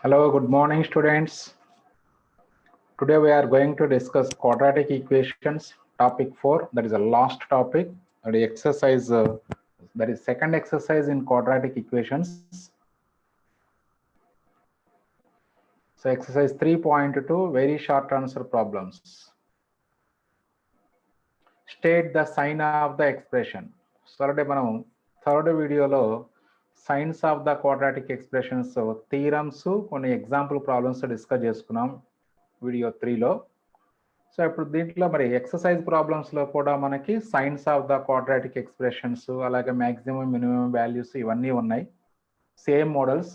Hello, good morning, students. Today we are going to discuss quadratic equations, topic 4. That is the last topic. That is exercise. That is second exercise in quadratic equations. So exercise 3.2, very short answer problems. State the sign of the expression. So already మనం third వీడియోలో signs of the quadratic expressions theorems కొన్ని example problems discuss చేసుకున్నాం video 3లో. So ఇప్పుడు దీంట్లో మరి exercise ప్రాబ్లమ్స్లో కూడా మనకి signs of the quadratic expressions అలాగే మ్యాక్సిమం మినిమం వాల్యూస్ ఇవన్నీ ఉన్నాయి. సేమ్ మోడల్స్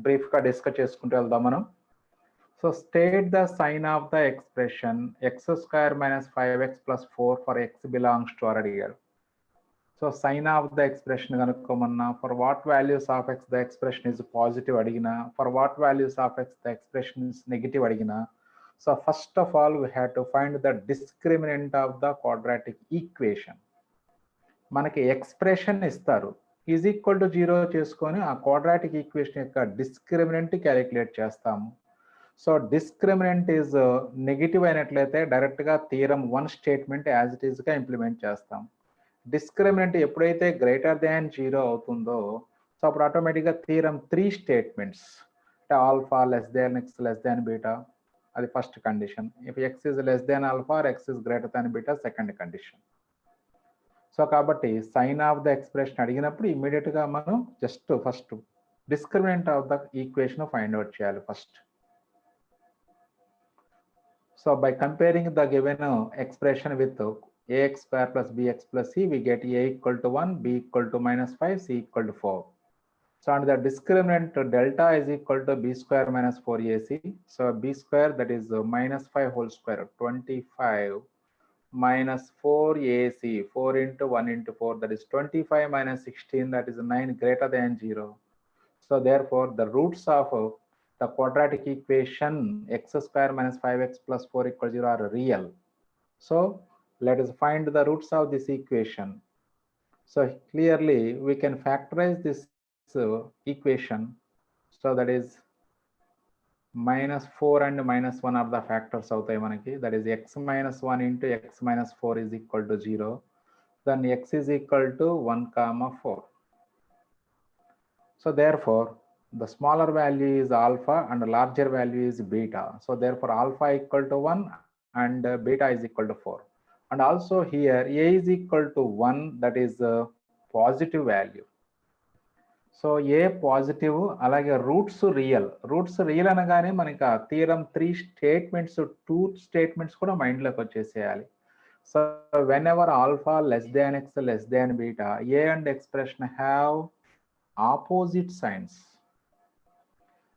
బ్రీఫ్గా డిస్కస్ చేసుకుంటూ వెళ్దాం మనం. So state the sign of the expression x² - 5x + 4 for x belongs to అడిగారు. So sign of the expression కనుక్కోమన్నా for what values of x the expression is positive అడిగినా, for what values of x the expression is negative అడిగినా, so first of all we have to find the discriminant of the quadratic equation. మనకి expression ఇస్తారు, is equal to 0 చేసుకొని ఆ quadratic equation యొక్క discriminant calculate చేస్తాము. So discriminant is negative అయినట్లయితే డైరెక్ట్గా theorem 1 statement as it ఈస్గా ఇంప్లిమెంట్ చేస్తాం. డిస్క్రిమినెంట్ ఎప్పుడైతే గ్రేటర్ దాన్ 0 అవుతుందో సో అప్పుడు ఆటోమేటిక్గా థీరం 3 స్టేట్మెంట్స్ అంటే alpha less than x less than beta, అది first condition. If x is less than alpha or x is greater than beta second condition. So కాబట్టి sign of the expression అడిగినప్పుడు ఇమీడియట్గా మనం just first discriminant of the equation find out చేయాలి first. So by comparing the given expression with ax² + bx + c we get a = 1, b = -5, c = 4. So and the discriminant delta is equal to b² - 4ac. So b² that is -5 whole square, 25 minus 4ac, 4 into 1 into 4 that is 25 minus 16 that is 9 greater than 0. So therefore the roots of the quadratic equation x² - 5x + 4 = 0 are real. So let us find the roots of this equation. So clearly we can factorize this equation. So that is -4 and -1 are the factors అవుతాయి మనకి. That is x - 1 into x - 4 is equal to 0. Then x is equal to 1, 4. So therefore the smaller value is alpha and larger value is beta. So therefore alpha equal to 1 and beta is equal to 4. And also here a is equal to 1, that is a positive value. So A positive అలాగే roots real అనగానే మనకి ఆ theorem 3 statements 2 statements కూడా మైండ్లోకి వచ్చేసేయాలి. So whenever alpha less than x less than beta a and expression have opposite signs.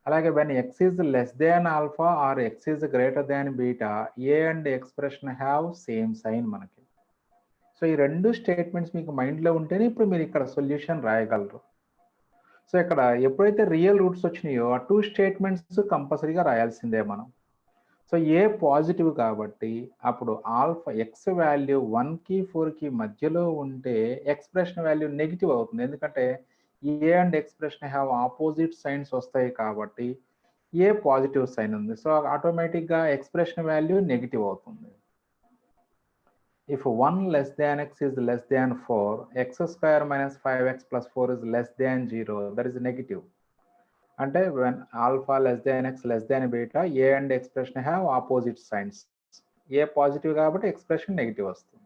అలాగే when x is less than alpha or x is greater than beta a and expression have same sign మనకి. So ఈ 2 statements మీకు మైండ్లో ఉంటేనే ఇప్పుడు మీరు ఇక్కడ solution రాయగలరు. So ఇక్కడ ఎప్పుడైతే రియల్ రూట్స్ వచ్చినాయో ఆ 2 స్టేట్మెంట్స్ కంపల్సరీగా రాయాల్సిందే మనం. సో ఏ పాజిటివ్ కాబట్టి అప్పుడు ఆల్ఫా ఎక్స్ వాల్యూ 1కి 4కి మధ్యలో ఉంటే ఎక్స్ప్రెషన్ వాల్యూ నెగిటివ్ అవుతుంది. ఎందుకంటే ఏ and expression have opposite science వస్తాయి కాబట్టి ఏ పాజిటివ్ సైన్ ఉంది. సో ఆటోమేటిక్గా ఎక్స్ప్రెషన్ వాల్యూ నెగిటివ్ అవుతుంది. If 1 less than x is less than 4, x² - 5x + 4 is less than 0, that is negative. అంటే when alpha less than x less than beta, a and expression have opposite signs. a positive కాబట్టి expression negative వస్తుంది.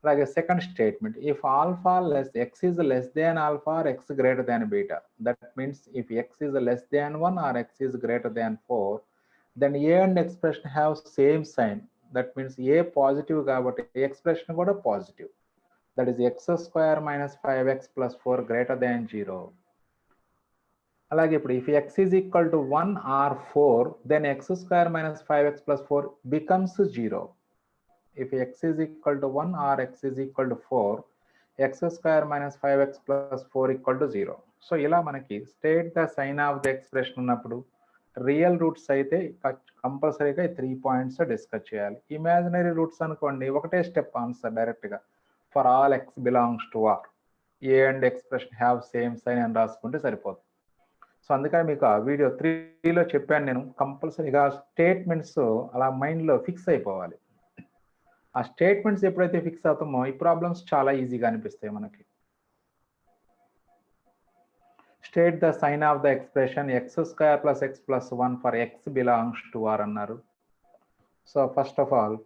అలాగే second statement if alpha less x is less than alpha or x greater than beta, that means if x is less than 1 or x is greater than 4, then a and expression have same sign. That means a positive కాబట్టి expression కూడా positive. That is x² - 5x + 4 greater than 0. అలాగే ఇప్పుడు if x is equal to 1 or 4, then x² - 5x + 4 becomes 0. If x is equal to 1 or x is equal to 4, x² - 5x + 4 equal to 0. So ఇలా మనకి state the sign of the expression ఉన్నప్పుడు real roots అయితే కంపల్సరీగా 3 points discuss చేయాలి. Imaginary roots అనుకోండి ఒకటే step answer డైరెక్ట్గా for all x belongs to R a and expression have same sign అని రాసుకుంటే సరిపోతుంది. సో అందుకని మీకు ఆ వీడియో 3లో చెప్పాను నేను, కంపల్సరీగా స్టేట్మెంట్స్ అలా మైండ్లో ఫిక్స్ అయిపోవాలి. ఆ స్టేట్మెంట్స్ ఎప్పుడైతే ఫిక్స్ అవుతామో ఈ ప్రాబ్లమ్స్ చాలా ఈజీగా అనిపిస్తాయి మనకి. State the sign of the expression x² + x + 1 for x belongs to r అన్నారు. So first of all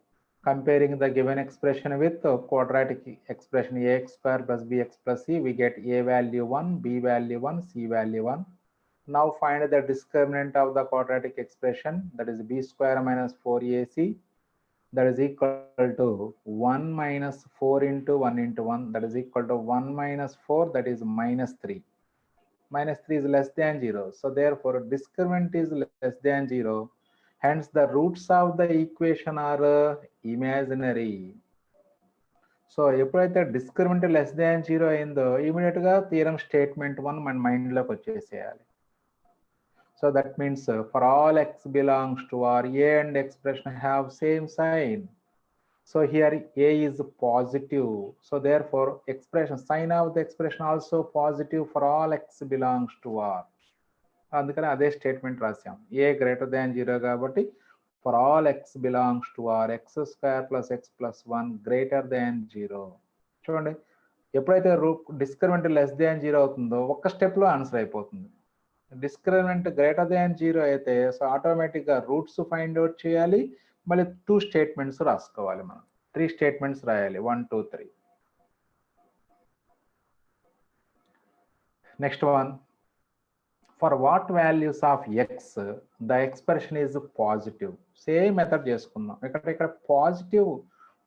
comparing the given expression with quadratic expression ax² + bx + c, we get a value 1, b value 1, c value 1. Now find the discriminant of the quadratic expression, that is b² - 4ac, that is equal to 1 minus 4 into 1 into 1, that is equal to 1 minus 4, that is minus 3. Minus 3 is less than 0. So therefore discriminant is less than 0. Hence the roots of the equation are imaginary. So ఎప్పుడైతే discriminant less than 0 అయిందో immediate గా theorem statement 1 మన mind లోకి వచ్చేసేయాలి. So that means for all x belongs to R, a and expression have same sign. So here a is positive. So therefore expression sign of the expression also positive for all x belongs to R. అందుకని అదే statement రాసాం. a greater than 0 కాబట్టి for all x belongs to R, x² + x + 1 greater than 0. చూడండి, ఎప్పుడైతే discriminant less than 0 అవుతుందో ఒక్క step లో answer అయిపోతుంది. డిస్క్రిమినెంట్ గ్రేటర్ దాన్ 0 అయితే సో ఆటోమేటిక్ గా రూట్స్ ఫైండ్ అవుట్ చేయాలి, మళ్ళీ 2 స్టేట్మెంట్స్ రాసుకోవాలి. మనం 3 స్టేట్మెంట్స్ రాయాలి, 1 2 3. Next one, for what values of x the expression is positive. Same method చేసుకుందాం. ఇక్కడ positive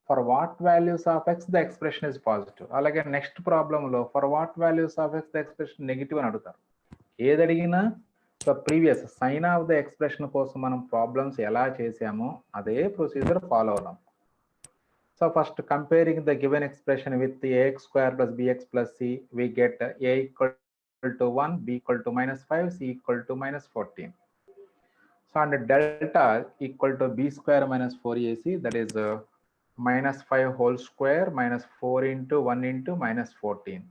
for what values of x the expression is positive. అలాగే నెక్స్ట్ ప్రాబ్లంలో for what values of x the expression negative అని అడుగుతారు. ఏది అడిగినా so previous sign of the expression కోసం మనం ప్రాబ్లమ్స్ ఎలా చేసామో అదే ప్రొసీజర్ ఫాలో అవుదాం. So first comparing the given expression with ax² + bx + c, we get a equal to 1, b equal to -5, c equal to -14. So and delta equal to b² - 4ac, that is -5 whole square minus 4 into 1 into -14,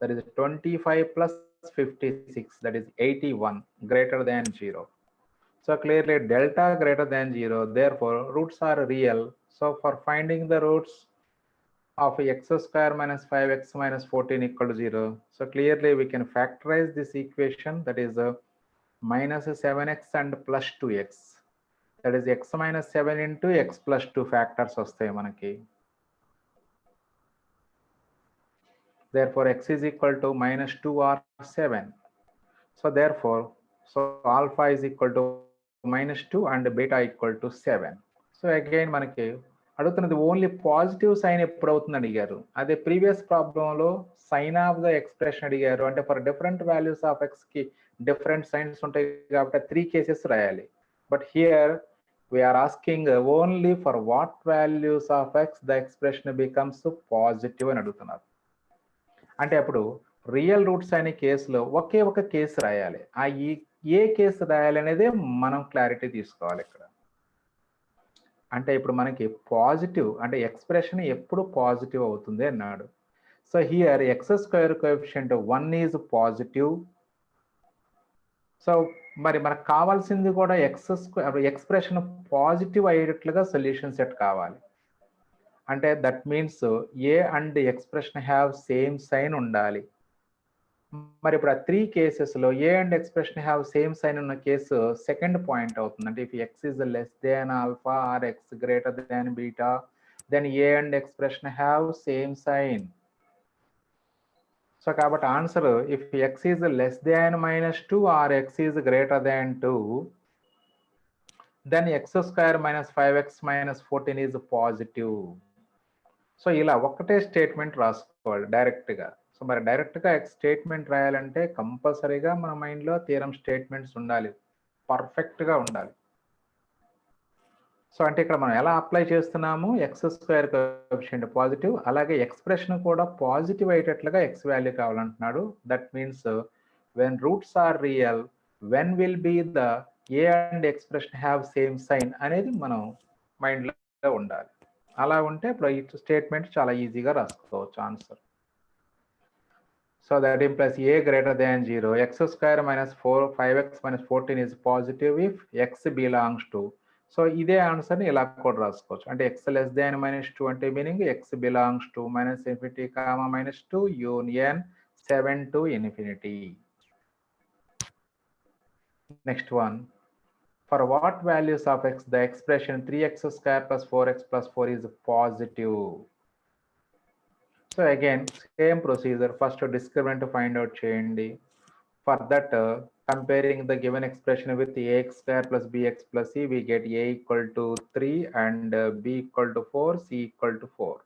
that is 25 plus 56, that is 81, greater than 0. So clearly delta greater than 0, therefore roots are real. So for finding the roots of x² - 5x - 14 equal to 0, so clearly we can factorize this equation, that is -7x and plus 2x, that is x - 7 into x plus 2 factors వస్తాయి మనకి. Therefore x is equal to -2 or 7. So therefore so alpha is equal to -2 and beta equal to 7. So again మనకి అడుగుతున్నది only positive sign ఎప్పుడు అవుతుంది అడిగారు. అదే previous ప్రాబ్లంలో sign of the expression అడిగారు. అంటే for different values of x కి డిఫరెంట్ సైన్స్ ఉంటాయి కాబట్టి 3 కేసెస్ రాయాలి. But here we're asking only for what values of x the expression becomes positive అని అడుగుతున్నారు. అంటే అప్పుడు రియల్ రూట్స్ అనే కేసులో ఒకే ఒక కేసు రాయాలి. ఆ ఏ కేసు రాయాలి అనేది మనం క్లారిటీ తీసుకోవాలి ఇక్కడ. అంటే ఇప్పుడు మనకి పాజిటివ్ అంటే ఎక్స్ప్రెషన్ ఎప్పుడు పాజిటివ్ అవుతుంది అన్నాడు. So here x² coefficient 1 is positive. So మరి మనకు కావాల్సింది కూడా ఎక్స్ప్రెషన్ పాజిటివ్ అయ్యేటట్లుగా సొల్యూషన్ సెట్ కావాలి. అంటే that means a and expression have same sign ఉండాలి. మరి ఇప్పుడు ఆ 3 కేసెస్లో a and expression have same sign ఉన్న కేసు సెకండ్ పాయింట్ అవుతుంది. అంటే if x is less than alpha or x greater than beta, then a and expression have same sign. So కాబట్టి answer if x is less than -2 or x is greater than 2, then x² - 5x - 14 is positive. So ఇలా ఒకటే statement రాసుకోవాలి డైరెక్ట్గా. So మరి డైరెక్ట్గా statement రాయాలంటే కంపల్సరీగా మన మైండ్లో థియరం స్టేట్మెంట్స్ ఉండాలి, పర్ఫెక్ట్గా ఉండాలి. సో అంటే ఇక్కడ మనం ఎలా అప్లై చేస్తున్నాము, x² కోఎఫిషియంట్ పాజిటివ్, అలాగే ఎక్స్ప్రెషన్ కూడా పాజిటివ్ అయ్యేటట్లుగా x వాల్యూ కావాలంటున్నాడు. That means when roots are real, when will be the a and expression have same sign అనేది మనం మైండ్లో ఉండాలి. అలా ఉంటే ఇప్పుడు ఈ స్టేట్మెంట్ చాలా ఈజీగా రాసుకోవచ్చు answer. So that implies a greater than 0. X square minus 4, 5x minus 14 is positive if x belongs to. So ఇదే ఆన్సర్ ని ఇలా కూడా రాసుకోవచ్చు. అంటే x less than -2 అంటే meaning x belongs to -infinity, -2 union 7 to infinity. Next one. For what values of x the expression 3x square plus 4x plus 4 is positive? So again, same procedure. First discriminant find out cheyandi. For that, comparing the given expression with ax square plus bx plus c, we get a equal to 3 and b equal to 4, c equal to 4.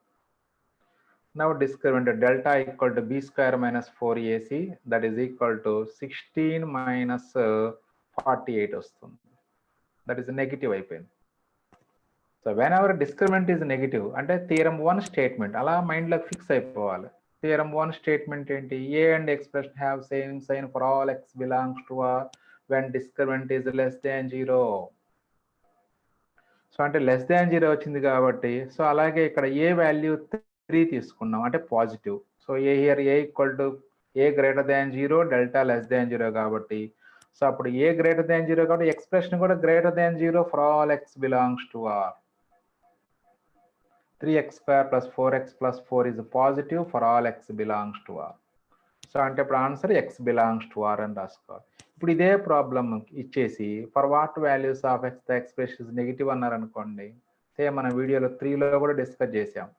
Now discriminant delta equal to b square minus 4ac, that is equal to 16 minus 48 వస్తుంది. That is a negative అయిపోయింది. So whenever discriminant is negative, అంటే theorem 1 statement అలా mind లో fix అయిపోవాలి. Theorem 1 statement ఏంటి? A and expression have same sign for all x belongs to R when discriminant is less than 0. So అంటే less than 0 వచ్చింది కాబట్టి, so అలాగే ఇక్కడ ఏ వాల్యూ 3 తీసుకున్నాం అంటే positive. So A here A equal to A greater than 0, delta less than 0 కాబట్టి, so అప్పుడు ఏ greater than 0 కాబట్టి ఎక్స్ప్రెషన్ కూడా greater than 0 for all x belongs to R. 3x square plus 4x plus 4 is positive for all x belongs to R. So అంటే ఇప్పుడు answer x belongs to R అని రాసుకోవాలి. ఇప్పుడు ఇదే problem ఇచ్చేసి for what values of x the expression is negative అన్నారు అనుకోండి. Same మన వీడియోలో 3లో కూడా డిస్కస్ చేసాం.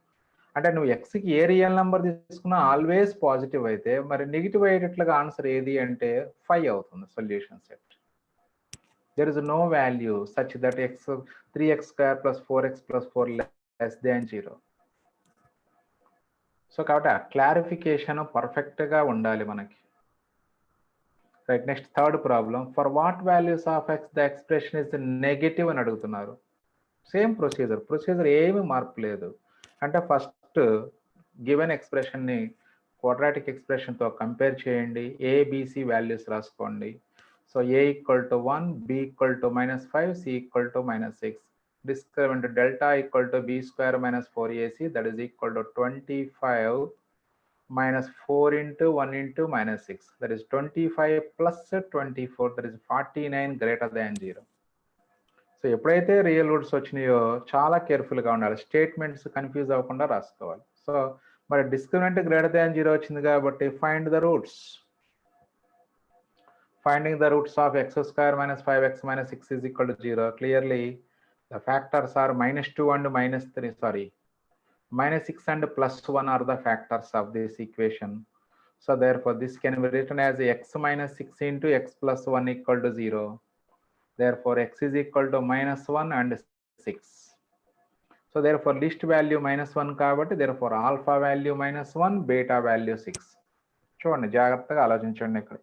అంటే నువ్వు ఎక్స్కి ఏ రియల్ నెంబర్ తీసుకున్నా ఆల్వేస్ పాజిటివ్ అయితే మరి నెగిటివ్ అయ్యేటట్లుగా ఆన్సర్ ఏది అంటే 5 అవుతుంది solution set. There is no value such that x 3x square plus 4x plus 4 less than 0. So కాబట్టి ఆ క్లారిఫికేషన్ పర్ఫెక్ట్గా ఉండాలి మనకి. Right, next third problem. For what values of x the expression is negative అని అడుగుతున్నారు. Same procedure ఏమి మార్పు లేదు. అంటే ఫస్ట్ గివెన్ ఎక్స్ప్రెషన్ని క్వాడ్రాటిక్ ఎక్స్ప్రెషన్తో కంపేర్ చేయండి, ఏబిసి వాల్యూస్ రాసుకోండి. So a equal to 1, b equal to -5, c equal to -6. Discriminant delta equal to b square minus 4ac, that is equal to 25 minus 4 into 1 into -6, that is 25 plus 24, that is 49 greater than 0. So ఎప్పుడైతే real roots వచ్చినాయో చాలా కేర్ఫుల్గా ఉండాలి, statements confuse అవ్వకుండా రాసుకోవాలి. So మరి discriminant greater than 0 వచ్చింది కాబట్టి find the roots. Finding the roots of x square minus 5x minus 6 is equal to 0. Clearly the factors are -2 and -6 and +1 are the factors of this equation. So therefore this can be written as x minus 6 into x plus 1 equal to 0. Therefore x is equal to -1 and 6. So therefore least value -1 కాబట్టి therefore alpha value -1, beta value 6. చూడండి జాగ్రత్తగా ఆలోచించండి ఇక్కడ.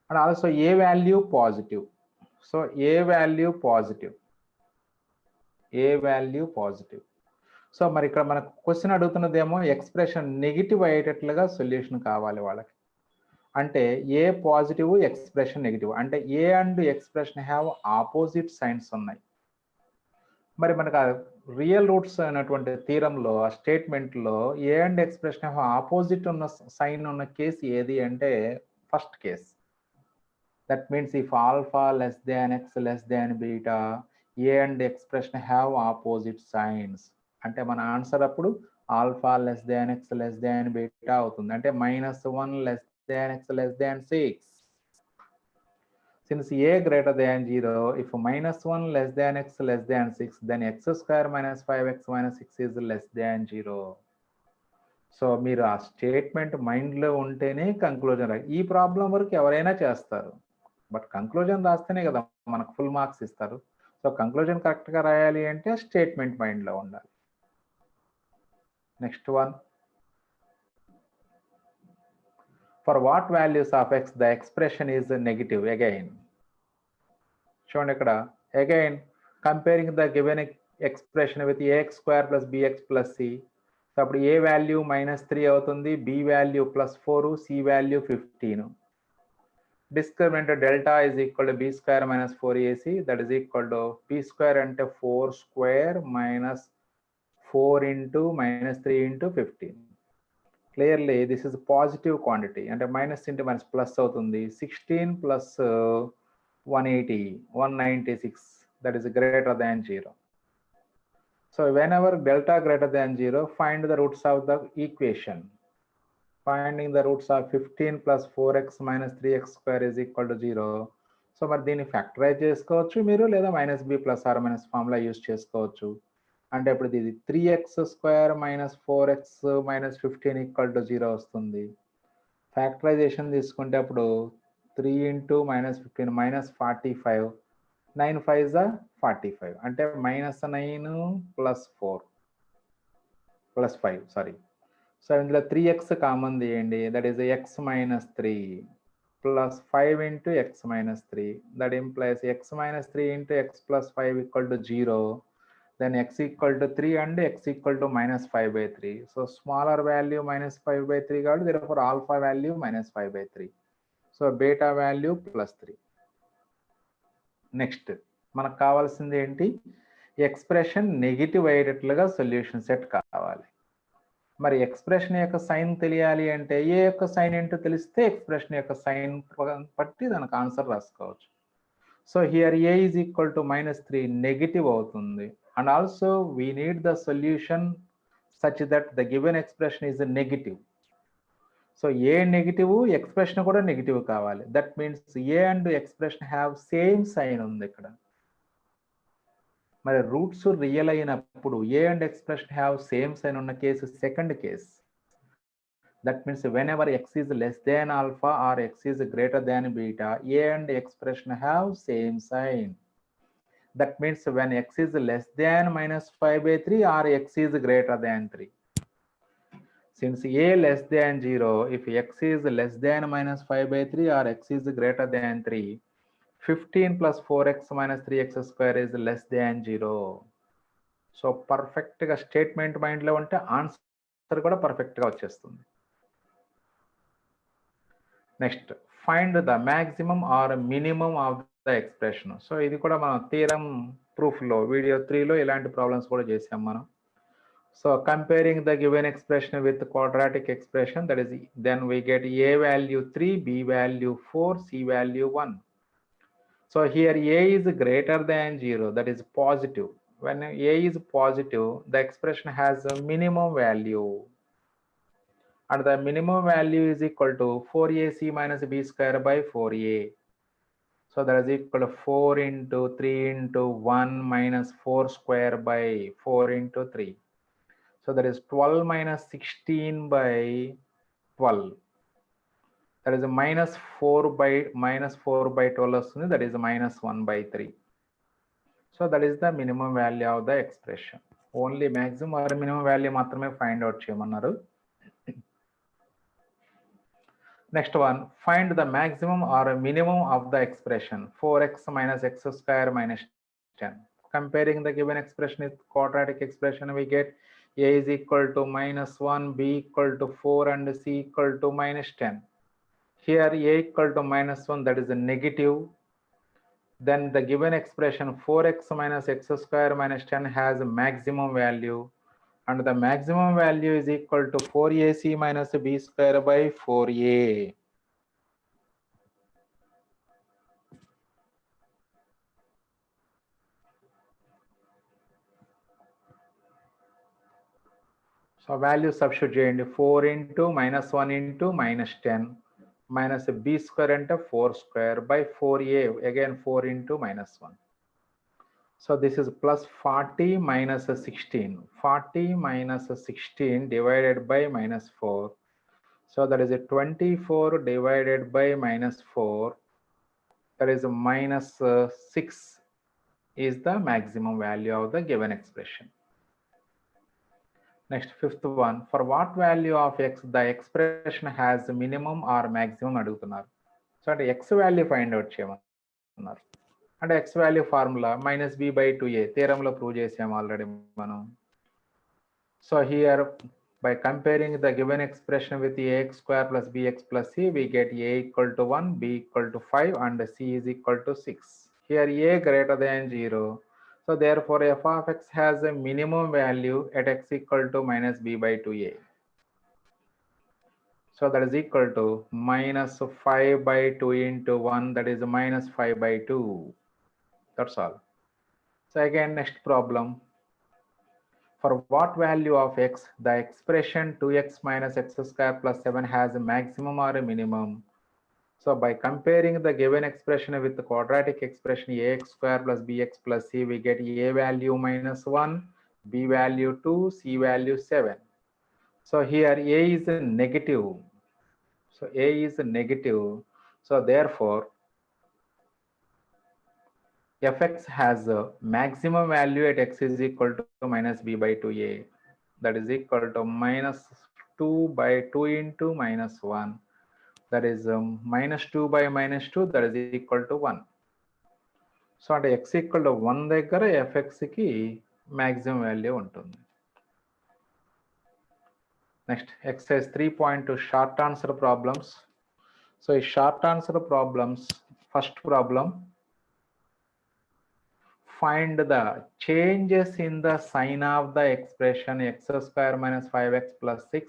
And also a value positive. So a value positive. So మరి ఇక్కడ మనకు question అడుగుతున్నదేమో expression negative అయ్యేటట్లుగా సొల్యూషన్ కావాలి వాళ్ళకి. అంటే ఏ పాజిటివ్, ఎక్స్ప్రెషన్ నెగిటివ్, అంటే a and expression have opposite signs ఉన్నాయి. మరి మనకు రియల్ రూట్స్ అనేటువంటి థీరంలో ఆ స్టేట్మెంట్లో a and expression have opposite ఉన్న సైన్ ఉన్న కేసు ఏది అంటే first case. That means if alpha less than x less than beta, a and expression have opposite signs. అంటే మన ఆన్సర్ అప్పుడు alpha less than x less than beta అవుతుంది. అంటే -1 less than x less than 6. Since a greater than 0, if -1 less than x less than 6, then x square minus 5x minus 6 is less than 0. So మీరు ఆ statement మైండ్లో ఉంటేనే conclusion రాయి. ఈ problem వరకు ఎవరైనా చేస్తారు, బట్ కంక్లూజన్ రాస్తేనే కదా మనకు ఫుల్ మార్క్స్ ఇస్తారు. సో కంక్లూజన్ కరెక్ట్గా రాయాలి అంటే స్టేట్మెంట్ మైండ్లో ఉండాలి. Next one. For what values of x the expression is negative again. చూడండి ఇక్కడ again comparing the given expression with a x square plus b x plus c. So అప్పుడు ఏ వాల్యూ -3 అవుతుంది, b value +4, c value 15. Discriminant delta is equal to b square minus 4ac, that is equal to b square అంటే 4 square minus 4 into -3 into 15. clearly this is a positive quantity and a minus into minus plus అవుతుంది 16 plus 180 196 that is greater than 0. So whenever delta greater than 0, find the roots of the equation. Finding the roots of 15 plus 4x minus 3x square is equal to 0. So మరి దీన్ని factorise చేసుకోవచ్చు మీరు, లేదా minus b plus or minus formula use చేసుకోవచ్చు. అంటే ఇప్పుడు ఇది 3x square minus 4x minus 15 equal to 0 వస్తుంది. ఫ్యాక్టరైజేషన్ తీసుకుంటే అప్పుడు 3 ఇంటూ మైనస్ 15 మైనస్ 45, 9 5 45, అంటే minus 9 plus 4 plus 5 sorry. So ఇందులో 3x కామన్ తీయండి, that is x minus 3 plus 5 into x minus 3. That implies x minus 3 into x plus 5 equal to 0. Then x equal to 3 and x equal to minus 5 by 3. So smaller value minus 5 by 3 got, therefore alpha value minus 5 by 3. So beta value plus 3. Next, మనకు కావాల్సింది ఏంటి? Expression negative అయ్యేటట్లుగా solution set కావాలి. మరి expression యొక్క sign తెలియాలి అంటే ఏ యొక్క సైన్ ఏంటో తెలిస్తే ఎక్స్ప్రెషన్ యొక్క సైన్ బట్టి దానికి ఆన్సర్ రాసుకోవచ్చు. So here a is equal to minus 3 negative అవుతుంది. And also we need the solution such that the given expression is negative. So a negative, expression కూడా నెగిటివ్ కావాలి. That means a and expression have same sign ఉంది ఇక్కడ. మరి roots real అయినప్పుడు a and expression have same sign ఉన్న case second case. That means whenever x is less than alpha or x is greater than beta, a and expression have same sign. That means when x is less than minus 5 by 3 or x is greater than 3. Since a less than 0, if x is less than minus 5 by 3 or x is greater than 3, 15 plus 4x minus 3x square is less than 0. So పర్ఫెక్ట్గా statement మైండ్లో ఉంటే answer కూడా పర్ఫెక్ట్గా వచ్చేస్తుంది. Next, find the maximum or minimum of the expression. So ఇది కూడా మనం theorem ప్రూఫ్లో video 3లో ఇలాంటి ప్రాబ్లమ్స్ కూడా చేసాం మనం. So comparing the given expression with the quadratic expression, that is, then we get a value 3, b value 4, c value 1. So here a is greater than 0, that is positive. When a is positive, the expression has a minimum value. And the minimum value is equal to 4ac minus b square by 4a. So that is equal to 4 into 3 into 1 minus 4 square by 4 into 3. So that is 12 minus 16 by 12. That is a minus 4 by 12. That is a minus 1 by 3. So that is the minimum value of the expression. Only maximum or minimum value matrame find out cheyamannaru. Next one, find the maximum or minimum of the expression 4x minus x square minus 10. Comparing the given expression with quadratic expression, we get a is equal to minus 1, b equal to 4 and c equal to minus 10. Here a equal to minus 1, that is a negative. Then the given expression 4x minus x square minus 10 has a maximum value, and the maximum value is equal to 4ac minus b square by 4a. So value substitute 4 into minus 1 into minus 10 minus b square into 4 square by 4a, again 4 into minus 1. So this is plus 40 minus 16. 40 minus 16 divided by minus 4. So that is a 24 divided by minus 4. That is a minus 6 is the maximum value of the given expression. Next, fifth one, for what value of x the expression has minimum or maximum అడుగుతున్నారు. So అంటే x value find out చేయమన్నారు. అంటే x value formula minus b by 2a థీరంలో prove చేసాము already మనం. So here by comparing the given expression with ax square plus bx plus c, we get a equal to 1, b equal to 5 and c is equal to 6. Here a greater than 0. So therefore f of x has a minimum value at x equal to minus b by 2a. So that is equal to minus 5 by 2 into 1, that is minus 5 by 2. That's all. So again, next problem. For what value of x, the expression 2x minus x square plus 7 has a maximum or a minimum? So by comparing the given expression with the quadratic expression ax square plus bx plus c, we get a value minus 1, b value 2, c value 7. So here a is negative. So a is negative. So therefore, fx has a maximum value at x is equal to minus b by 2a. That is equal to minus 2 by 2 into minus 1. That is minus 2 by minus 2, that is equal to 1. సో అంటే x equal to 1 దగ్గర fxకి maximum value ఉంటుంది. Next exercise 3.2 short answer problems. So ఈ short answer problems, first problem, find the changes in the sign of the expression x square minus 5x plus 6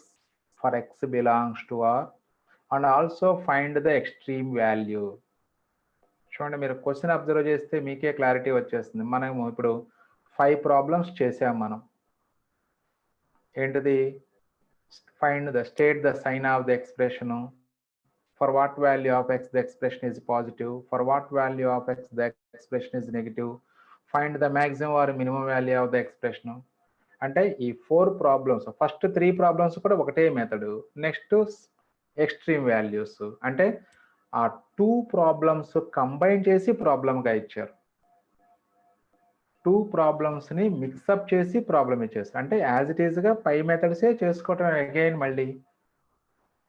for x belongs to R, and also find the extreme value. చూడండి, మీరు question observe చేస్తే మీకే clarity వచ్చేస్తుంది. మనం ఇప్పుడు 5 problems చేసాం. మనం ఏంటిది, find the state the sign of the expression, for what value of x the expression is positive, for what value of x the expression is negative, find the maximum or minimum value of the expression. అంటే ఈ 4 problems, first 3 problems కూడా ఒకటే method. Next extreme values, అంటే ఆ 2 problems combine చేసి ప్రాబ్లమ్గా ఇచ్చారు. 2 ప్రాబ్లమ్స్ని mix-up చేసి ప్రాబ్లమ్ ఇచ్చేస్తారు. అంటే యాజ్ ఇట్ ఈస్గా పై మెథడ్సే చేసుకోవటం అగైన్ మళ్ళీ.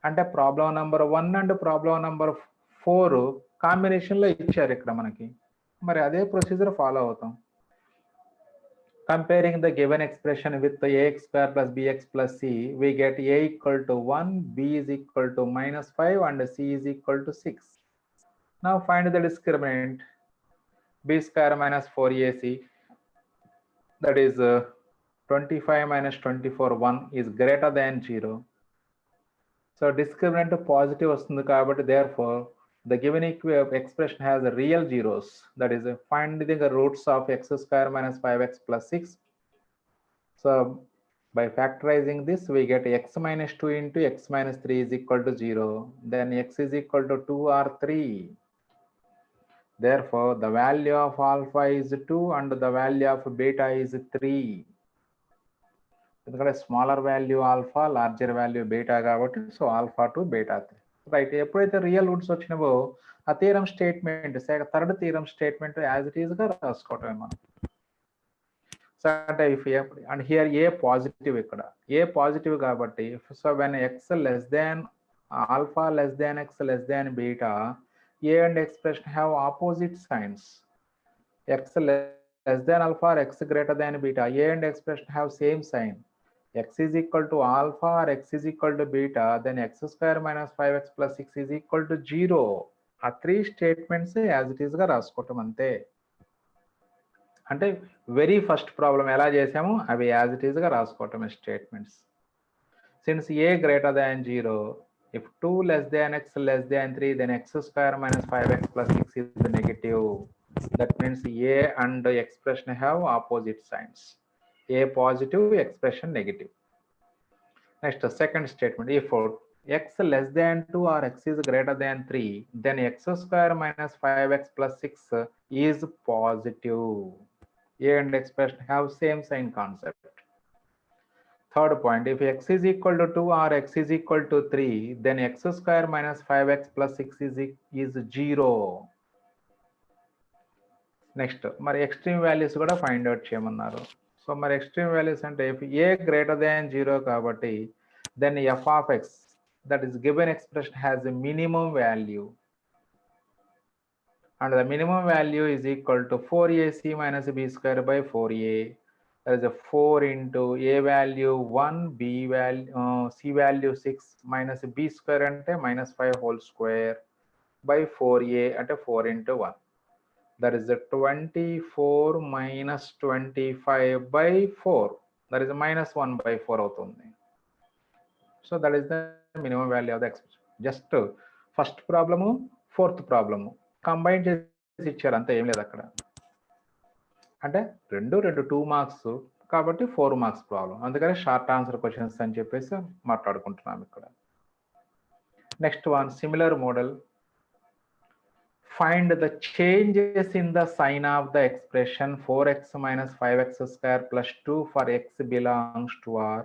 అంటే problem number 1 and problem number 4 కాంబినేషన్లో ఇచ్చారు ఇక్కడ మనకి. మరి అదే ప్రొసీజర్ ఫాలో అవుతాం. Comparing the given expression with the ax square plus bx plus c, we get a equal to 1, b is equal to minus 5 and c is equal to 6. Now find the discriminant. B square minus 4ac, that is 25 minus 24, 1 is greater than 0. So discriminant positive vastundi kabatti, therefore the given expression has real zeros. That is find the roots of x square minus 5x plus 6. So by factorizing this, we get x minus 2 into x minus 3 is equal to 0. Then x is equal to 2 or 3. Therefore the value of alpha is 2 and the value of beta is 3. ఎందుకంటే smaller value alpha, larger value beta కాబట్టి, so alpha to beta 3. Right. ఎప్పుడైతే real roots వచ్చినావో ఆ theorem statement, third theorem statement as it ఈస్గా రాసుకోవటమే మనం. So అంటే if and here a positive, ఇక్కడ ఏ పాజిటివ్ కాబట్టి, so when x less than alpha less than x less than beta, a and expression have opposite signs. X less than alpha or x greater than beta, a and expression have same sign. x is equal to alpha or x is equal to beta, then x square minus 5x plus 6 is equal to 0. ఆ 3 statements as it ఈస్గా రాసుకోవటం అంతే. అంటే very first problem ఎలా చేసామో అవి as it ఈస్గా రాసుకోవటం statements. Since a greater than 0, if 2 less than x less than 3, then x square minus 5x plus 6 is negative. That means a and expression have opposite signs. A positive, expression negative. Next, second statement, if x less than 2 or x is greater than 3, then x square minus 5x plus 6 is positive. A and expression have same sign concept. Third point, if x is equal to 2 or x is equal to 3, then x square minus 5x plus 6 is 0. Next, మరి extreme values కూడా find out చేయమన్నారు. So మరి extreme values అంటే if a greater than 0 కాబట్టి, then f of x, that is given expression, has a minimum value, and the minimum value is equal to 4ac minus b square by 4a. That is a 4 into a value 1, b value c value 6 minus b square అంటే minus 5 whole square by 4a అంటే 4 into 1. That is the 24 minus 25 by 4. That is a minus 1 by 4 అవుతుంది. So that is the minimum value of the expression. Just first problem, fourth problem combine చేసి ఇచ్చారు అంతే, ఏం లేదు అక్కడ. అంటే రెండు 2 మార్క్స్ కాబట్టి 4 మార్క్స్ ప్రాబ్లం, అందుకని షార్ట్ ఆన్సర్ క్వశ్చన్స్ అని చెప్పేసి మాట్లాడుకుంటున్నాం ఇక్కడ. Next one, similar model. Find the changes in the sign of the expression 4x minus 5x square plus 2 for x belongs to R,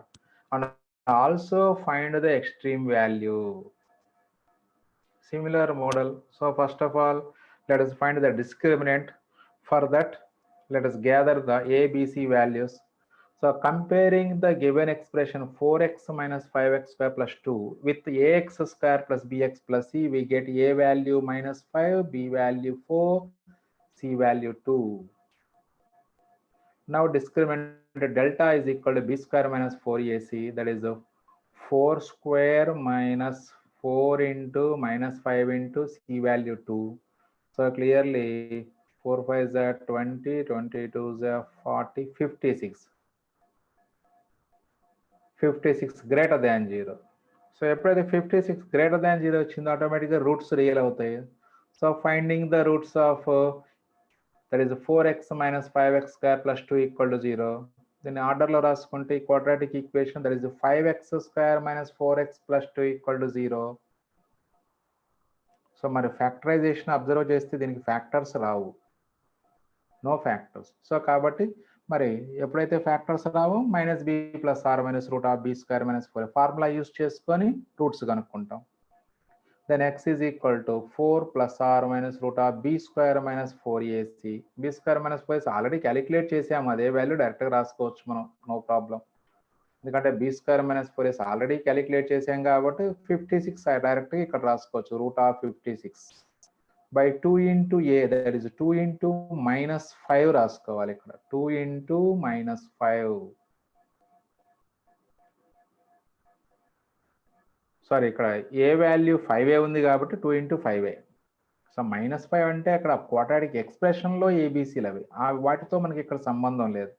and also find the extreme value. Similar model. So first of all, let us find the discriminant. For that, let us gather the a, b, c values. So comparing the given expression 4x minus 5x square plus 2 with ax square plus bx plus c, we get a value minus 5, b value 4, c value 2. Now discriminant delta is equal to b square minus 4ac, that is 4 square minus 4 into minus 5 into c value 2. So clearly 4 5 is 20, 22 is 40, 56. 56 greater than 0. So ఎప్పుడైతే 56 greater than 0 వచ్చిందో ఆటోమేటిక్గా roots real అవుతాయి. So finding the roots of that is 4x minus 5x square plus 2 equal to 0. దీన్ని ఆర్డర్లో రాసుకుంటే ఈ quadratic equation that is 5x square minus 4x plus 2 equal to 0. So మరి factorization observe చేస్తే దీనికి ఫ్యాక్టర్స్ రావు, no factors. So కాబట్టి మరి ఎప్పుడైతే ఫ్యాక్టర్స్ రావో minus b plus or minus root of b square minus 4 formula use చేసుకొని రూట్స్ కనుక్కుంటాం. Then x is equal to 4 plus or minus root of b square minus 4ac. B square minus 4ac already calculate చేసాము, అదే value డైరెక్ట్గా రాసుకోవచ్చు మనం, no problem. ఎందుకంటే b square minus 4ac already calculate చేసాం కాబట్టి 56 డైరెక్ట్గా ఇక్కడ రాసుకోవచ్చు, root of 56 by 2 into a, that is 2 into minus 5 రాసుకోవాలి ఇక్కడ, 2 into minus 5. సారీ, ఇక్కడ ఏ వాల్యూ 5a ఉంది కాబట్టి 2 into 5a. సో మైనస్ 5 అంటే అక్కడ క్వాడ్రాటిక్ ఎక్స్ప్రెషన్లో ఏబీసీలు అవి, వాటితో మనకి ఇక్కడ సంబంధం లేదు.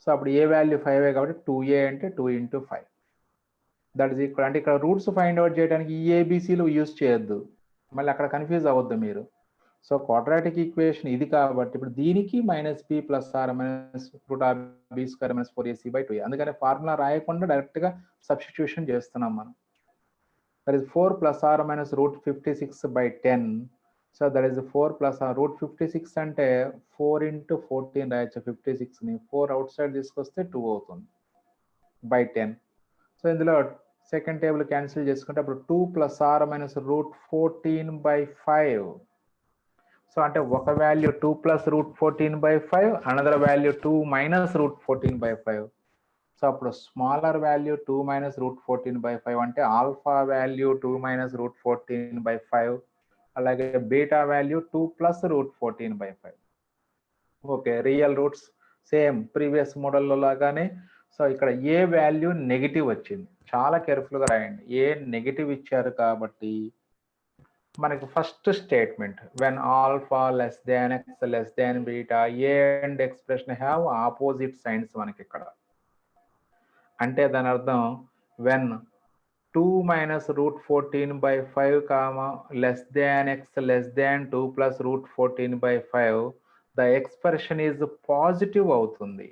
సో అప్పుడు ఏ వాల్యూ 5a కాబట్టి 2a అంటే 2 into 5. దట్ ఈస్ ఈక్వల్, అంటే ఇక్కడ రూట్స్ ఫైండ్ అవుట్ చేయడానికి ఈ ఏబీసీలు యూజ్ చేయొద్దు, మళ్ళీ అక్కడ కన్ఫ్యూజ్ అవ్వద్దు మీరు. సో క్వాడ్రాటిక్ ఈక్వేషన్ ఇది కాబట్టి ఇప్పుడు దీనికి minus b plus or minus root or b square minus 4ac by 2a, అందుకని ఫార్ములా రాయకుండా డైరెక్ట్గా సబ్స్టిట్యూషన్ చేస్తున్నాం మనం. That is 4 plus or minus root 56 by 10. So that is 4 plus or root 56 అంటే 4 into 14 రాయొచ్చు, 56ని 4 అవుట్ సైడ్ తీసుకొస్తే 2 అవుతుంది by 10. So ఇందులో సెకండ్ టేబుల్ క్యాన్సిల్ చేసుకుంటే అప్పుడు 2 plus or minus root 14 by 5. సో అంటే ఒక value 2 plus root 14 by 5, another value 2 minus root 14 by 5. సో అప్పుడు smaller value 2 minus root 14 by 5 అంటే alpha value 2 minus root 14 by 5, అలాగే beta value 2 plus root 14 by 5. Okay, real roots same previous మోడల్లో లాగానే. So ఇక్కడ ఏ వాల్యూ నెగిటివ్ వచ్చింది, చాలా కేర్ఫుల్గా రాయండి. ఏ నెగిటివ్ ఇచ్చారు కాబట్టి మనకి first statement when alpha less than x less than beta a and expression have opposite science మనకి ఇక్కడ. అంటే దాని అర్థం when 2 minus root 14 by 5 comma less than x less than 2 plus root 14 by 5 the expression is positive అవుతుంది.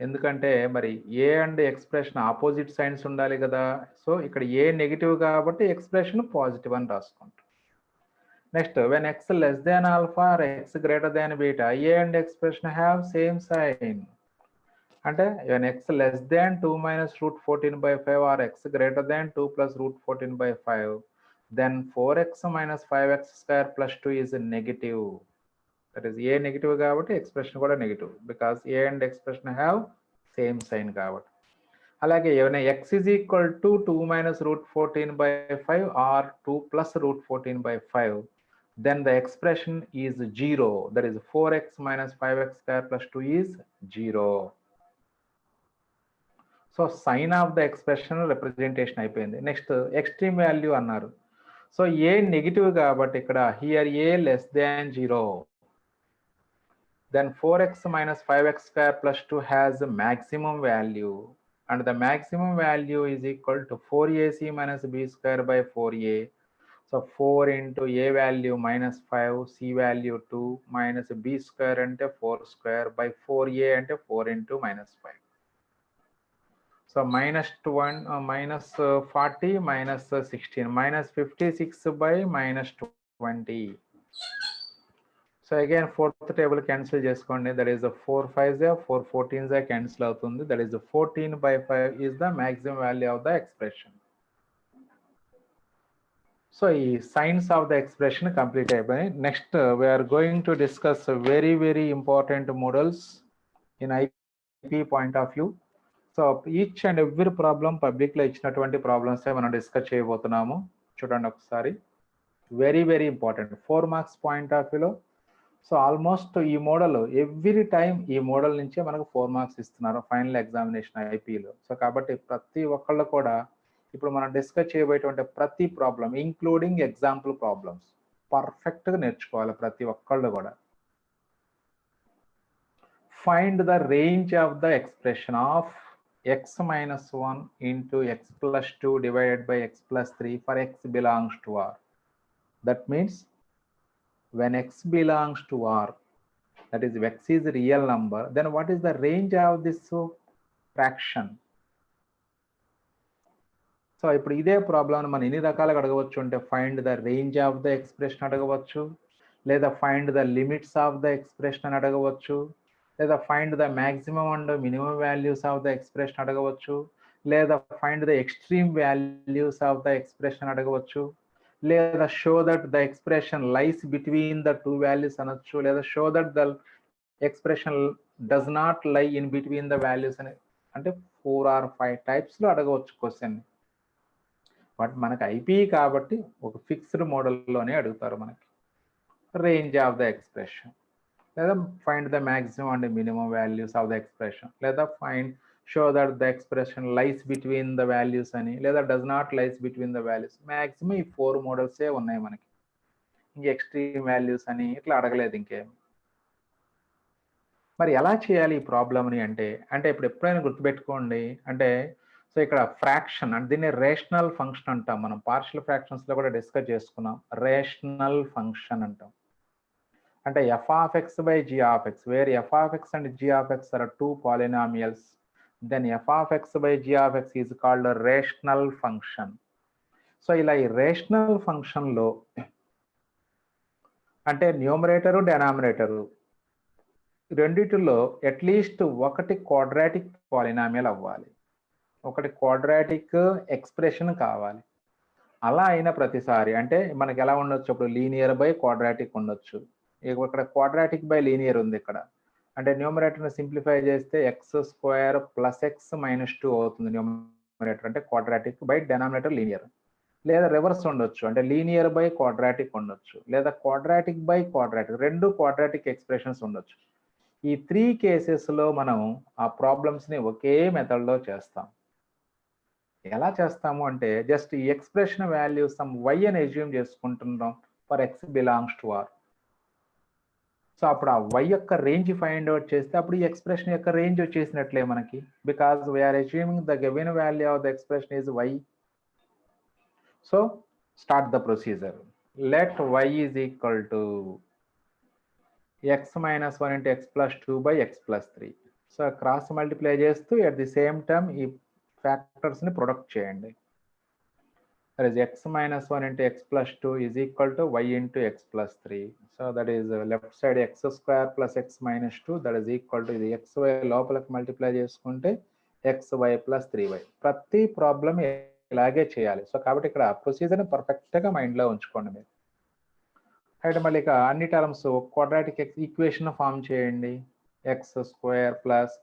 ఎందుకంటే మరి ఏ and expression opposite science ఉండాలి కదా. సో ఇక్కడ ఏ నెగిటివ్ కాబట్టి ఎక్స్ప్రెషన్ పాజిటివ్ అని రాసుకుంటాం. Next when x less than alpha or x greater than beta a and expression have same sign. అంటే when x less than 2 minus root 14 by 5 or x greater than 2 plus root 14 by 5 then 4x minus 5x square plus 2 is negative. That is a negative కాబట్టి expression కూడా negative, because a and expression have same sign కాబట్టి. అలాగే ఏమైనా x is equal to 2 minus root 14 by 5 or 2 plus root 14 by 5 then the expression is 0. That is 4x minus 5x square plus 2 is 0. So sign of the expression representation అయిపోయింది. Next extreme value అన్నారు. So a negative కాబట్టి ఇక్కడ here a less than 0. Then 4x minus 5x square plus 2 has a maximum value, and the maximum value is equal to 4ac minus b square by 4a. So 4 into a value minus 5, c value 2, minus b square ante 4 square by 4a ante 4 into minus 5. So minus 40 minus 16, minus 56 by minus 20. So again fourth table cancel చేసుకోండి, that is the 4 5s 4 14s cancel అవుతుంది, that is the 14 by 5 is the maximum value of the expression. So signs of the expression complete అయిపోయి. Next we are going to discuss very important models in IP point of view. So each and every problem పబ్లిక్లో ఇచ్చినటువంటి ప్రాబ్లమ్సే మనం discuss చేయబోతున్నాము. చూడండి ఒకసారి, very important 4 marks point of వ్యూలో. So almost ఈ model every time ఈ మోడల్ నుంచే మనకు 4 మార్క్స్ ఇస్తున్నారు ఫైనల్ ఎగ్జామినేషన్ ఐపీలో. సో కాబట్టి ప్రతి ఒక్కళ్ళు కూడా ఇప్పుడు మనం డిస్కస్ చేయబోయేటువంటి ప్రతి ప్రాబ్లం ఇంక్లూడింగ్ ఎగ్జాంపుల్ ప్రాబ్లమ్స్ పర్ఫెక్ట్గా నేర్చుకోవాలి ప్రతి ఒక్కళ్ళు కూడా. Find the range of the expression of x minus 1 into x plus 2 divided by x plus 3 for x belongs to R. That means when x belongs to R, that is x is a real number, then what is the range of this fraction? So ఇప్పుడు ఇదే problem మనం ఎన్ని రకాలుగా అడగవచ్చు అంటే find the range of the expression అడగవచ్చు, లేదా find the limits of the expression అని అడగవచ్చు, లేదా find the maximum and minimum values of the expression అడగవచ్చు, లేదా find the extreme values of the expression అడగవచ్చు, లేదా show that the expression lies between the two values అనొచ్చు, లేదా show that the expression does not లై in between the values అని. అంటే 4 or 5 టైప్స్లో అడగవచ్చు క్వశ్చన్. బట్ మనకు ఐపీ కాబట్టి ఒక ఫిక్స్డ్ మోడల్లోనే అడుగుతారు మనకి రేంజ్ ఆఫ్ ద ఎక్స్ప్రెషన్, లేదా find the maximum and minimum values of the expression, లేదా find show that the expression lies between the values అని, లేదా does not lies between the values. Maximum ఈ 4 మోడల్సే ఉన్నాయి మనకి, ఇంక ఎక్స్ట్రీమ్ వాల్యూస్ అని ఇట్లా అడగలేదు ఇంకేం. మరి ఎలా చేయాలి ఈ ప్రాబ్లమ్ని అంటే ఇప్పుడు ఎప్పుడైనా గుర్తుపెట్టుకోండి, అంటే సో ఇక్కడ ఫ్రాక్షన్ అంటే దీన్ని రేషనల్ ఫంక్షన్ అంటాం మనం. పార్షియల్ ఫ్రాక్షన్స్లో కూడా డిస్కస్ చేసుకున్నాం, రేషనల్ ఫంక్షన్ అంటాం. అంటే f of x by g of x, where f of x and g of x are two polynomials, then f of x by g of x is called a rational function. So ఇలా ఈ rational ఫంక్షన్లో అంటే numerator డెనామినేటరు రెండిటిలో at least ఒకటి quadratic polynomial అవ్వాలి, ఒకటి quadratic expression కావాలి. అలా అయిన ప్రతిసారి అంటే మనకి ఎలా ఉండొచ్చు, ఇప్పుడు లీనియర్ బై క్వాడ్రాటిక్ ఉండొచ్చు, ఇక్కడ క్వాడ్రాటిక్ బై లీనియర్ ఉంది ఇక్కడ. అంటే న్యూమరేటర్ని సింప్లిఫై చేస్తే X square plus X minus 2 అవుతుంది న్యూమరేటర్, అంటే క్వాడ్రాటిక్ బై డెనామినేటర్ లీనియర్. లేదా రివర్స్ ఉండొచ్చు, అంటే లీనియర్ బై క్వాడ్రాటిక్ ఉండొచ్చు, లేదా క్వాడ్రాటిక్ బై క్వాడ్రాటిక్, రెండు క్వాడ్రాటిక్ ఎక్స్ప్రెషన్స్ ఉండొచ్చు. ఈ 3 కేసెస్లో మనం ఆ ప్రాబ్లమ్స్ని ఒకే మెథడ్లో చేస్తాం. ఎలా చేస్తాము అంటే జస్ట్ ఈ ఎక్స్ప్రెషన్ వాల్యూ సమ్ వై అని అజ్యూమ్ చేసుకుంటున్నాం for x belongs to R. So అప్పుడు ఆ వై యొక్క రేంజ్ ఫైండ్ అవుట్ చేస్తే అప్పుడు ఈ ఎక్స్ప్రెషన్ యొక్క రేంజ్ వచ్చేసినట్లే మనకి, because we are assuming the given value of the expression is y. So start the procedure. Let y is equal to x minus 1 into x plus 2 by x plus 3. So cross multiply చేస్తూ at the same time ఈ ఫ్యాక్టర్స్ని product చేయండి. that is x minus 1 into x plus 2 is equal to y into x plus 3. So that is left side x square plus x minus 2, that is equal to ఇది xy లోపలికి multiply చేసుకుంటే xy plus 3y. ప్రతి problem ఇలాగే చేయాలి. So కాబట్టి ఇక్కడ ప్రొసీజర్ని పర్ఫెక్ట్గా మైండ్లో ఉంచుకోండి మీరు. అయితే మళ్ళీ ఇక అన్ని టర్మ్స్ క్వాడ్రాటిక్ ఈక్వేషన్ ఫామ్ చేయండి. ఎక్స్ స్క్వేర్ ప్లస్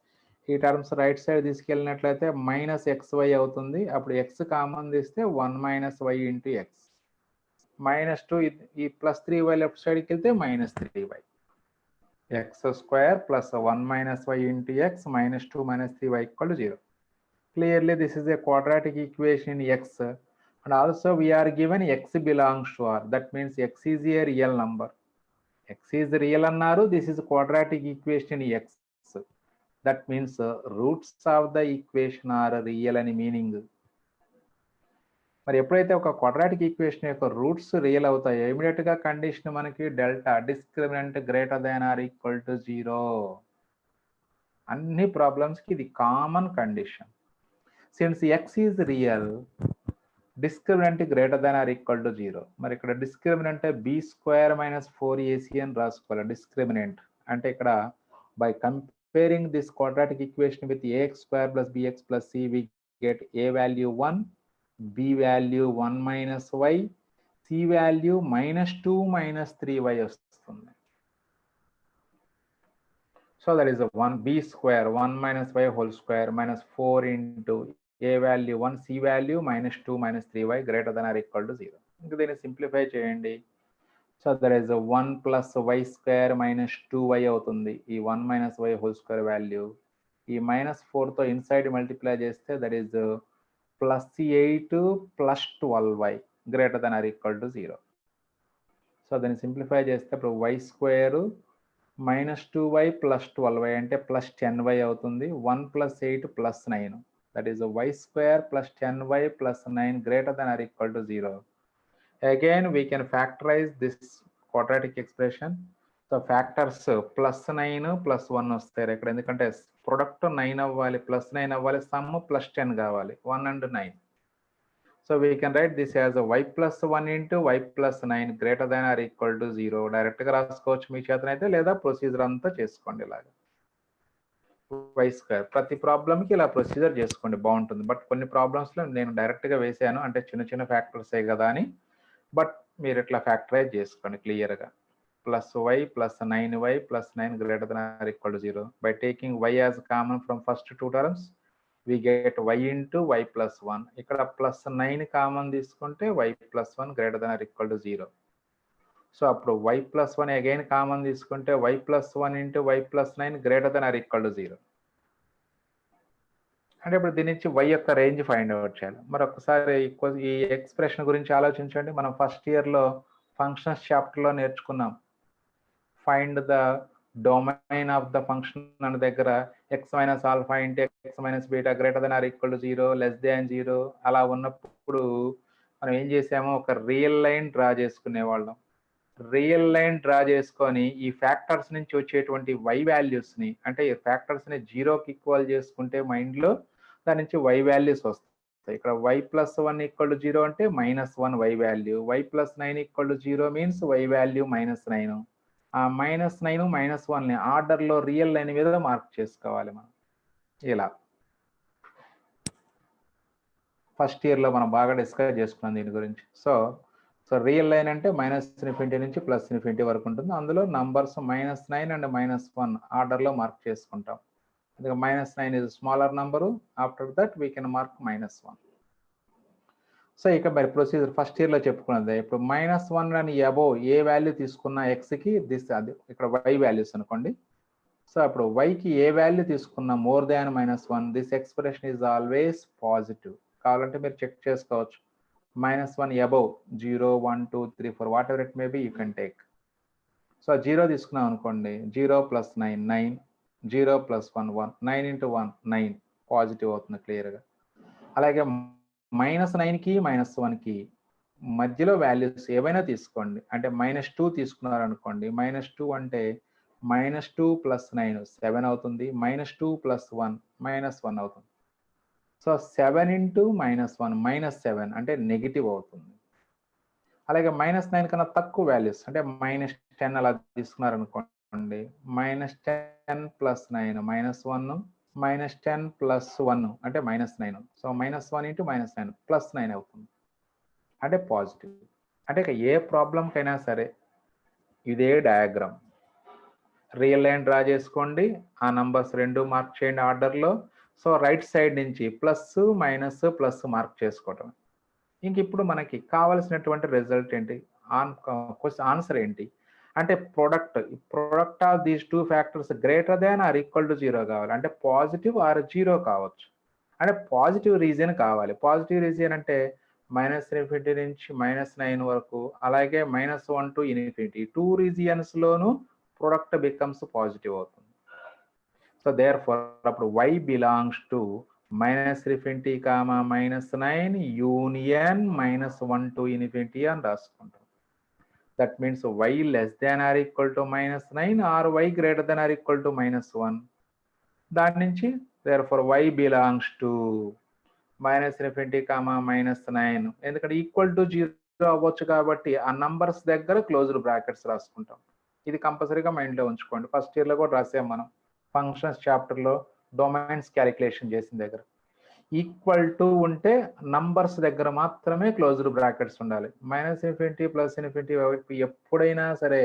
ఈ టర్మ్స్ రైట్ సైడ్ తీసుకెళ్ళినట్లయితే మైనస్ xy అవుతుంది. అప్పుడు x కామన్ తీస్తే 1 minus y into x, minus 2 ఈ ప్లస్ 3y లెఫ్ట్ సైడ్కి వెళ్తే minus 3y. X square plus 1 minus y into x minus 2 minus 3y equal to 0. Clearly this is a quadratic equation in x, and also we are given x belongs to R. That means x is a real number. x is real అన్నారు, this is quadratic equation in x. That means roots of the equation are real అని meaning. మరి ఎప్పుడైతే ఒక quadratic equation యొక్క roots real అవుతాయో immediate గా condition మనకి delta discriminant greater than or equal to 0. అన్ని ప్రాబ్లమ్స్ కి ఇది common condition. Since x is real, discriminant greater than or equal to 0. మరి ఇక్కడ డిస్క్రిమినెంట్ b² - 4ac అని రాసుకోవాలి. డిస్క్రిమినెంట్ అంటే ఇక్కడ by comparing this quadratic equation with ax² + bx + c we get a value 1, b value 1 - y, c value -2 - 3y వస్తుంది. So that is a 1b² 1 - y whole square -4 into a value 1, c value -2 - 3y greater than or equal to 0. ఇంకా దీన్ని simplify చేయండి. So there is 1 + y² - 2y అవుతుంది. ఈ 1 - y whole square value ఈ -4తో inside multiply చేస్తే that is +8 + 12y greater than or equal to 0. So దాన్ని simplify చేస్తే ఇప్పుడు y² -2y + 12y అంటే +10y అవుతుంది. 1 + 8 + 9 that is y² + 10y + 9 greater than or equal to 0. Again we can factorize this quadratic expression. So factors +9 + 1 వస్తాయి ఇక్కడ, ఎందుకంటే product 9 అవ్వాలి, +9 అవ్వాలి, సమ్ +10 కావాలి, 1 and 9. So we can write this as a y + 1 into y + 9 greater than or equal to 0. Direct గా రాసుకోవచ్చు మీ చేతనైతే, లేదా ప్రొసీజర్ అంతా చేసుకోండి ఇలాగా. y². ప్రతి ప్రాబ్లంకి ఇలా ప్రొసీజర్ చేసుకోండి, బాగుంటుంది. బట్ కొన్ని ప్రాబ్లమ్స్లో నేను డైరెక్ట్గా వేసాను, అంటే చిన్న చిన్న ఫ్యాక్టర్సే కదా అని. బట్ మీరు ఇట్లా ఫ్యాక్టరైజ్ చేసుకోండి క్లియర్గా. +y + 9y + 9 greater than or equal to 0. By taking y as common from first two terms, we get y into y + 1. ఇక్కడ +9 కామన్ తీసుకుంటే y + 1 greater than or equal to 0. So అప్పుడు y + 1 again common తీసుకుంటే y + 1 into y + 9 greater than or equal to 0. అంటే ఇప్పుడు దీని నుంచి y యొక్క range find out చేయాలి. మరి ఒకసారి ఈ ఎక్స్ప్రెషన్ గురించి ఆలోచించండి. మనం ఫస్ట్ ఇయర్లో ఫంక్షన్స్ చాప్టర్లో నేర్చుకున్నాం. Find the domain of the function అనే దగ్గర x - α into x - β greater than or equal to 0, less than 0 అలా ఉన్నప్పుడు మనం ఏం చేసామో ఒక రియల్ లైన్ డ్రా చేసుకునేవాళ్ళం. రియల్ లైన్ డ్రా చేసుకొని ఈ ఫ్యాక్టర్స్ నుంచి వచ్చేటువంటి y వాల్యూస్ని, అంటే ఈ ఫ్యాక్టర్స్ని 0కి ఈక్వల్ చేసుకుంటే మైండ్లో దాని నుంచి y వాల్యూస్ వస్తాయి. ఇక్కడ y + 1 = 0 అంటే -1 y value, y + 9 = 0 means y value -9. ఆ -9 -1ని ఆర్డర్లో రియల్ లైన్ మీద మార్క్ చేసుకోవాలి మనం. ఇలా ఫస్ట్ ఇయర్లో మనం బాగా డిస్కస్ చేసుకున్నాం దీని గురించి. సో రియల్ లైన్ అంటే -∞ నుంచి +∞ వరకు ఉంటుంది. అందులో నంబర్స్ -9 and -1 ఆర్డర్లో మార్క్ చేసుకుంటాం. అందుకే -9 is smaller number. After that we can mark -1. So ఇక మరి ప్రొసీజర్ ఫస్ట్ ఇయర్లో చెప్పుకున్నది. ఇప్పుడు -1 అని అబోవ్ ఏ వాల్యూ తీసుకున్న ఎక్స్కి అది ఇక్కడ y వాల్యూస్ అనుకోండి. సో అప్పుడు yకి ఏ వాల్యూ తీసుకున్నా more than -1 this expression is always positive. కావాలంటే మీరు చెక్ చేసుకోవచ్చు. -1 above 0, 1, 2, 3, 4 what ever it may be you can take. So 0 తీసుకున్నాం అనుకోండి, 0 + 9 9, 0 + 1 1, 9 into 1 9 పాజిటివ్ అవుతుంది క్లియర్గా. అలాగే -9కి -1కి మధ్యలో వాల్యూస్ ఏవైనా తీసుకోండి. అంటే -2 తీసుకున్నారు అనుకోండి, -2 అంటే -2 + 9 7 అవుతుంది, -2 + 1 -1 అవుతుంది. సో 7 into -1 -7 అంటే నెగిటివ్ అవుతుంది. అలాగే -9 కన్నా తక్కువ వాల్యూస్ అంటే -10 అలా తీసుకున్నారు అనుకోండి, -10 + 9 -1, -10 + 1 అంటే -9. సో -1 into -9 +9 అవుతుంది, అంటే పాజిటివ్. అంటే ఇక ఏ ప్రాబ్లంకైనా సరే ఇదే డయాగ్రామ్. రియల్ లైన్ డ్రా చేసుకోండి, ఆ నంబర్స్ రెండు మార్క్ చేయండి ఆర్డర్లో. సో రైట్ సైడ్ నుంచి ప్లస్ మైనస్ ప్లస్ మార్క్ చేసుకోవటం. ఇంక ఇప్పుడు మనకి కావాల్సినటువంటి రిజల్ట్ ఏంటి, ఆన్సర్ ఏంటి అంటే product of these two factors greater than or equal to 0 కావాలి. అంటే పాజిటివ్ ఆర్ 0 కావచ్చు, అంటే పాజిటివ్ రీజియన్ కావాలి. పాజిటివ్ రీజియన్ అంటే మైనస్ ఇన్ఫినిటీ నుంచి -9 వరకు, అలాగే -1 to ఇన్ఫినిటీ 2 రీజియన్స్ లోను ప్రొడక్ట్ బికమ్స్ పాజిటివ్ అవుతుంది. సో దేర్ ఫోర్ అప్పుడు y belongs to -3 comma -9 union -1 to infinity అని రాసుకుంటాం. That means y less than or equal to -9 are y greater than or equal to -1. దాని నుంచి therefore y belongs to -∞, -9, ఎందుకంటే equal to 0 అవ్వచ్చు కాబట్టి ఆ numbers దగ్గర క్లోజ్డ్ బ్రాకెట్స్ రాసుకుంటాం. ఇది కంపల్సరీగా మైండ్లో ఉంచుకోండి. ఫస్ట్ ఇయర్లో కూడా రాసాం మనం ఫంక్షన్స్ చాప్టర్లో డొమైన్స్ క్యాలిక్యులేషన్ చేసిన దగ్గర. ఈక్వల్ టు ఉంటే నంబర్స్ దగ్గర మాత్రమే క్లోజ్డ్ బ్రాకెట్స్ ఉండాలి. -∞, +∞ ఎప్పుడైనా సరే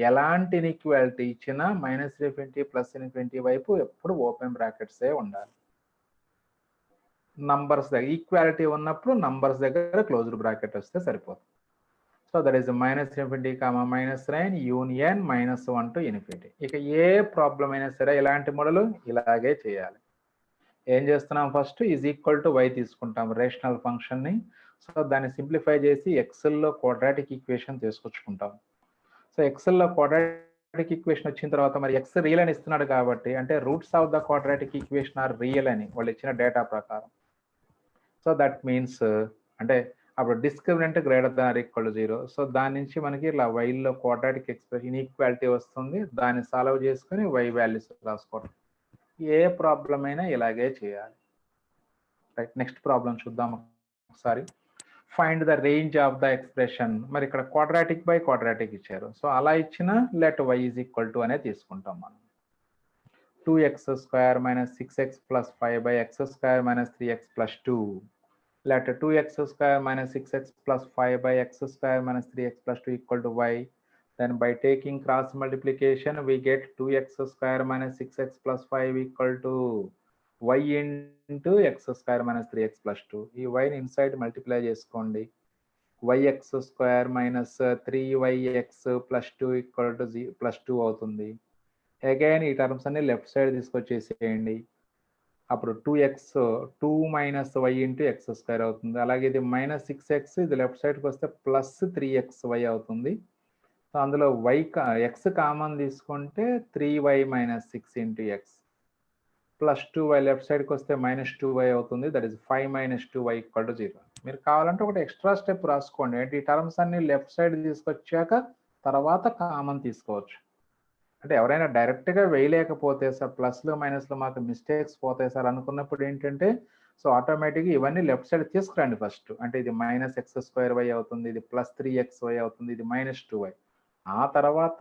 ఎలాంటి ఇన్ఈక్వాలిటీ ఇచ్చినా -∞, +∞ వైపు ఎప్పుడు ఓపెన్ బ్రాకెట్సే ఉండాలి. నంబర్స్ దగ్గర ఈక్వాలిటీ ఉన్నప్పుడు నంబర్స్ దగ్గర క్లోజ్డ్ బ్రాకెట్ వస్తే సరిపోతుంది. So that is -∞, -9 union -1 to infinity. ఇక ఏ ప్రాబ్లం అయినా సరే ఇలాంటి మోడల్ ఇలాగే చేయాలి. ఏం చేస్తున్నాం, first is equal to y తీసుకుంటాం రేషనల్ ఫంక్షన్ ని. సో దాన్ని సింప్లిఫై చేసి ఎక్సెల్ లో క్వాడ్రాటిక్ ఈక్వేషన్ తీసుకొచ్చుకుంటాం. సో ఎక్సెల్ లో క్వాడ్రాటిక్ ఈక్వేషన్ వచ్చిన తర్వాత మరి ఎక్స్ రియల్ అని ఇస్తున్నాడు కాబట్టి, అంటే roots of the quadratic equation are real అని వాళ్ళు ఇచ్చిన డేటా ప్రకారం. సో దట్ మీన్స్ అంటే అప్పుడు discriminant greater than or equal to 0. So దాని నుంచి మనకి ఇలా వైల్లో క్వాడ్రాటిక్ ఎక్స్ప్రెషన్ ఇన్ఈక్వాలిటీ వస్తుంది. దాన్ని సాల్వ్ చేసుకుని y వాల్యూస్ రాసుకోవడం. ఏ ప్రాబ్లం అయినా ఇలాగే చేయాలి. రైట్, నెక్స్ట్ ప్రాబ్లం చూద్దాం ఒకసారి. Find the range of the expression. మరి ఇక్కడ క్వాడ్రాటిక్ బై క్వాడ్రాటిక్ ఇచ్చారు. సో అలా ఇచ్చిన let y is equal to అనే తీసుకుంటాం మనం. 2x² - 6x + 5 by x² - 3x + 2. Let 2x² - 6x + 5 by x² - 3x + 2 equal to y. Then by taking cross multiplication, we get 2x² - 6x + 5 equal to y into x² - 3x + 2. ఈ y ని inside multiply చేసుకోండి. yx² - 3yx + 2 equal to +2 అవుతుంది. Again ఈ terms అన్ని left side తీసుకొచ్చేసేయండి. అప్పుడు 2x 2 - y into x² అవుతుంది. అలాగే ఇది -6x, ఇది లెఫ్ట్ సైడ్కి వస్తే +3xy అవుతుంది. సో అందులో x కామన్ తీసుకుంటే 3y - 6 into x +2y left సైడ్కి వస్తే -2y అవుతుంది. That is 5 - 2y = 0. మీరు కావాలంటే ఒకటి ఎక్స్ట్రా స్టెప్ రాసుకోండి. అంటే ఈ టర్మ్స్ అన్ని లెఫ్ట్ సైడ్ తీసుకొచ్చాక తర్వాత కామన్ తీసుకోవచ్చు. అంటే ఎవరైనా డైరెక్ట్గా వేయలేకపోతే సార్ ప్లస్లు మైనస్లు మాకు మిస్టేక్స్ పోతాయి సార్ అనుకున్నప్పుడు ఏంటంటే, సో ఆటోమేటిక్గా ఇవన్నీ లెఫ్ట్ సైడ్ తీసుకురండి ఫస్ట్. అంటే ఇది -x² అవుతుంది, ఇది +3xy అవుతుంది, ఇది -2y. ఆ తర్వాత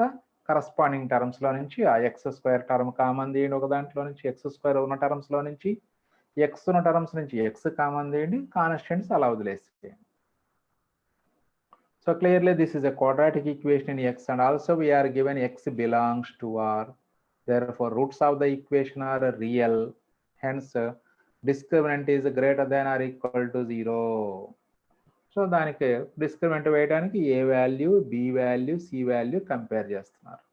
కరస్పాండింగ్ టర్మ్స్లో నుంచి ఆ x² టర్మ్ కామన్ తీయండి ఒక దాంట్లో నుంచి, x² ఉన్న టర్మ్స్లో నుంచి, x ఉన్న టర్మ్స్ నుంచి x కామన్ తీయండి, కాన్స్టెంట్స్ అలా వదిలేసేయండి. So clearly this is a quadratic equation in x, and also we are given x belongs to R. Therefore roots of the equation are real. Hence discriminant is greater than or equal to 0. So దానికి discriminant వేయడానికి a value, b value, c value compare చేస్తున్నారు.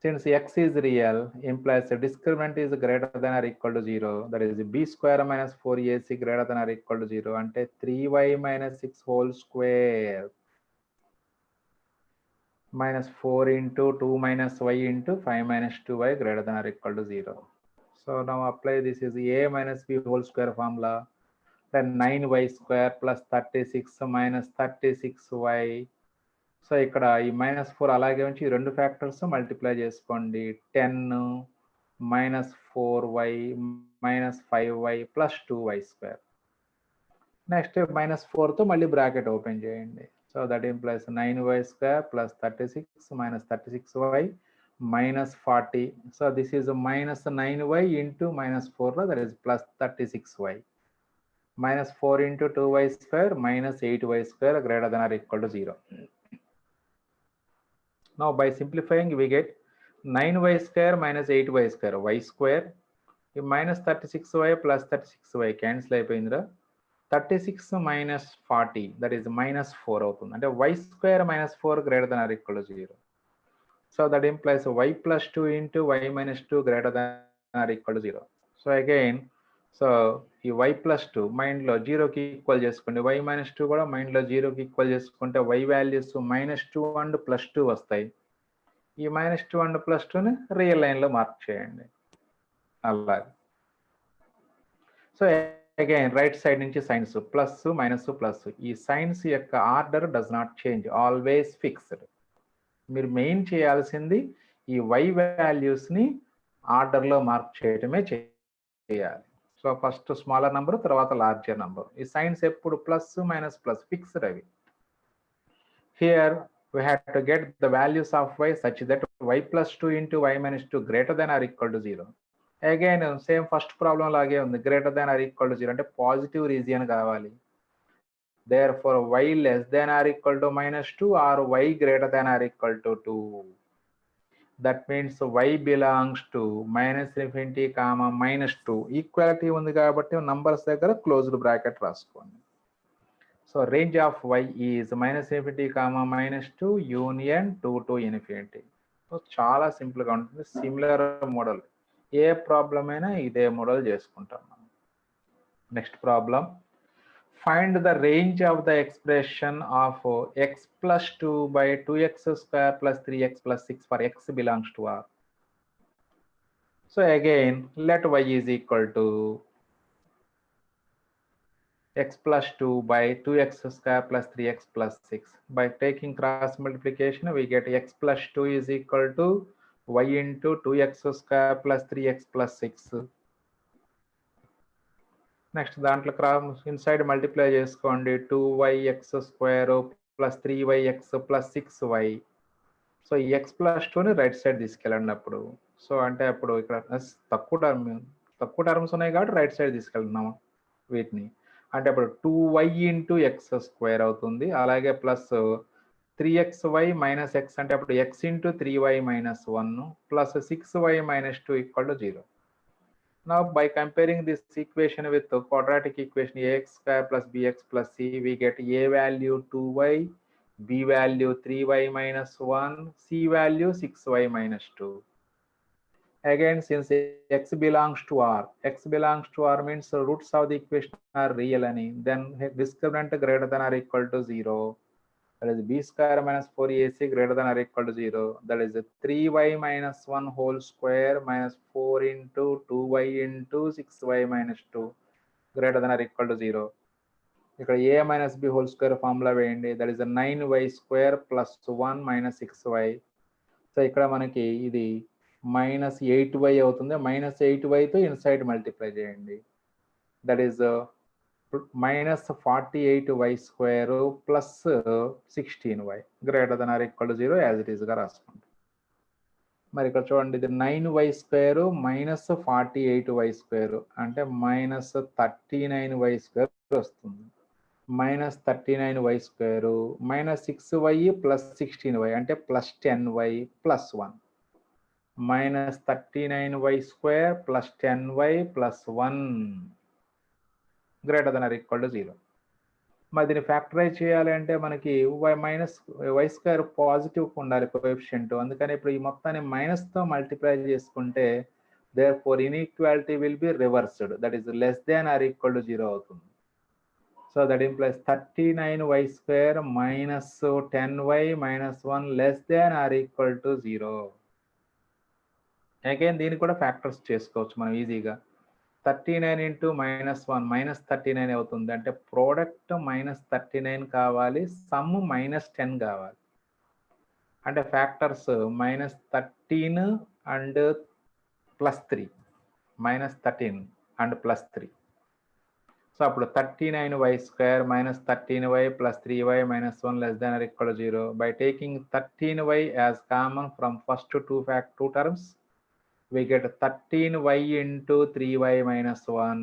Since x is real, implies the discriminant is greater than or equal to 0. That is b² - 4ac greater than or equal to 0. అంటే 3y - 6 whole square -4 into 2 - y into 5 - 2y greater than or equal to 0. So now apply this is a - b whole square formula. Then 9y² + 36 - 36y. So ఇక్కడ ఈ -4 అలాగే ఉంచి ఈ రెండు factors multiply చేసుకోండి. 10 - 4y - 5y + 2y². Next -4తో మళ్ళీ bracket open చేయండి. So that implies 9y² + 36 - 36y -40. So this is -9y into -4, that is +36y. -4 into 2y² -8y² greater than or equal to 0. Now by simplifying we get 9y² - 8y², y². ఈ -36y + 36y cancel అయిపోయిందిరా. 36 - 40, that is -4 అవుతుంది. అంటే y² - 4 greater than or equal to 0. So that implies y + 2 into y - 2 greater than or equal to 0. So again, so ఈ y plus two మైండ్లో జీరోకి equal చేసుకోండి, y minus two కూడా మైండ్లో జీరోకి ఈక్వల్ చేసుకుంటే y వాల్యూస్ -2 అండ్ +2 వస్తాయి. ఈ -2 అండ్ +2ని రియల్ లైన్లో మార్క్ చేయండి అలాగే. సో అగైన్ రైట్ సైడ్ నుంచి సైన్స్ ప్లస్ మైనస్ ప్లస్, ఈ సైన్స్ యొక్క order does not change, always fixed. మీరు మెయిన్ చేయాల్సింది ఈ y వాల్యూస్ని ఆర్డర్లో మార్క్ చేయటమే చేయాలి. సో ఫస్ట్ స్మాలర్ నంబర్, తర్వాత లార్జర్ నంబర్. ఈ సైన్స్ ఎప్పుడు ప్లస్ మైనస్ ప్లస్ ఫిక్స్డ్ అవి. Here we have to get the values of y such that y plus 2 into y minus 2 greater than or equal to 0. Again same first problem లాగే ఉంది, greater than or equal to 0 అంటే positive region కావాలి. Therefore y less than or equal to -2 or y greater than or equal to 2. That means y belongs to -∞, -2. Equality ఉంది కాబట్టి numbers దగ్గర closed bracket రాసుకోండి. So range of y is -∞, -2 union 2 to ∞. So చాలా సింపుల్గా ఉంటుంది, similar model. ఏ problem అయినా ఇదే model చేసుకుంటాం మనం. Next problem, find the range of the expression of x plus 2 by 2x² plus 3x plus 6 for x belongs to R. So again let y is equal to x plus 2 by 2x² plus 3x plus 6. By taking cross multiplication we get x plus 2 is equal to y into 2x² plus 3x plus 6. Next దాంట్లో inside multiply చేసుకోండి, 2yx² plus 3yx plus 6y. So ఈ X plus 2ని right side తీసుకెళ్ళండి అప్పుడు. So అంటే అప్పుడు ఇక్కడ తక్కువ టర్మ్స్ ఉన్నాయి కాబట్టి రైట్ సైడ్ తీసుకెళ్తున్నాము వీటిని. అంటే అప్పుడు 2y ఇంటూ x² అవుతుంది, అలాగే ప్లస్ 3xy మైనస్ x అంటే అప్పుడు x into 3y minus 1 plus 6y minus 2 equal to 0. Now by comparing this equation with the quadratic equation ax² plus bx plus c, we get a value 2y, b value 3y minus 1, c value 6y minus 2. Again, since x belongs to R means the roots of the equation are real, then discriminant greater than or equal to 0. That is b² minus 4ac greater than or equal to 0. That is 3y minus 1 whole square minus 4 into 2y into 6y minus 2 greater than or equal to 0. ఇక్కడ a minus b whole square ఫార్ములా వేయండి. That is 9y² plus 1 minus 6y. So ఇక్కడ మనకి ఇది -8y అవుతుంది, -8yతో inside multiply చేయండి. That is -48y² plus 16y greater than or equal to 0 as it ఈస్గా రాసుకోండి. మరి ఇక్కడ చూడండి, ఇది 9y² మైనస్ 48y² అంటే -39y² వస్తుంది. -39y² -6y ప్లస్ 16y అంటే plus 10y plus 1. -39y² plus 10y plus 1 greater than or equal to 0. మరి దీన్ని ఫ్యాక్టరైజ్ చేయాలి అంటే మనకి y² పాజిటివ్ ఉండాలి కోఎఫిషియంట్. అందుకని ఇప్పుడు ఈ మొత్తాన్ని మైనస్తో మల్టిప్లై చేసుకుంటే therefore inequality will be reversed, that is less than or equal to 0 అవుతుంది. So that implies 39y² minus 10y minus 1 less than or equal to 0. Again దీన్ని కూడా ఫ్యాక్టర్స్ చేసుకోవచ్చు మనం ఈజీగా. 39 into -1 -39 అవుతుంది, అంటే ప్రోడక్ట్ -39 కావాలి, సమ్ -10 కావాలి. అంటే ఫ్యాక్టర్స్ -13 అండ్ +3, -13 అండ్ +3. సో అప్పుడు 39y² minus 13y plus 3y minus 1 less than or equal to 0. By taking 13y as common from first two terms, we get 13y into 3y minus 1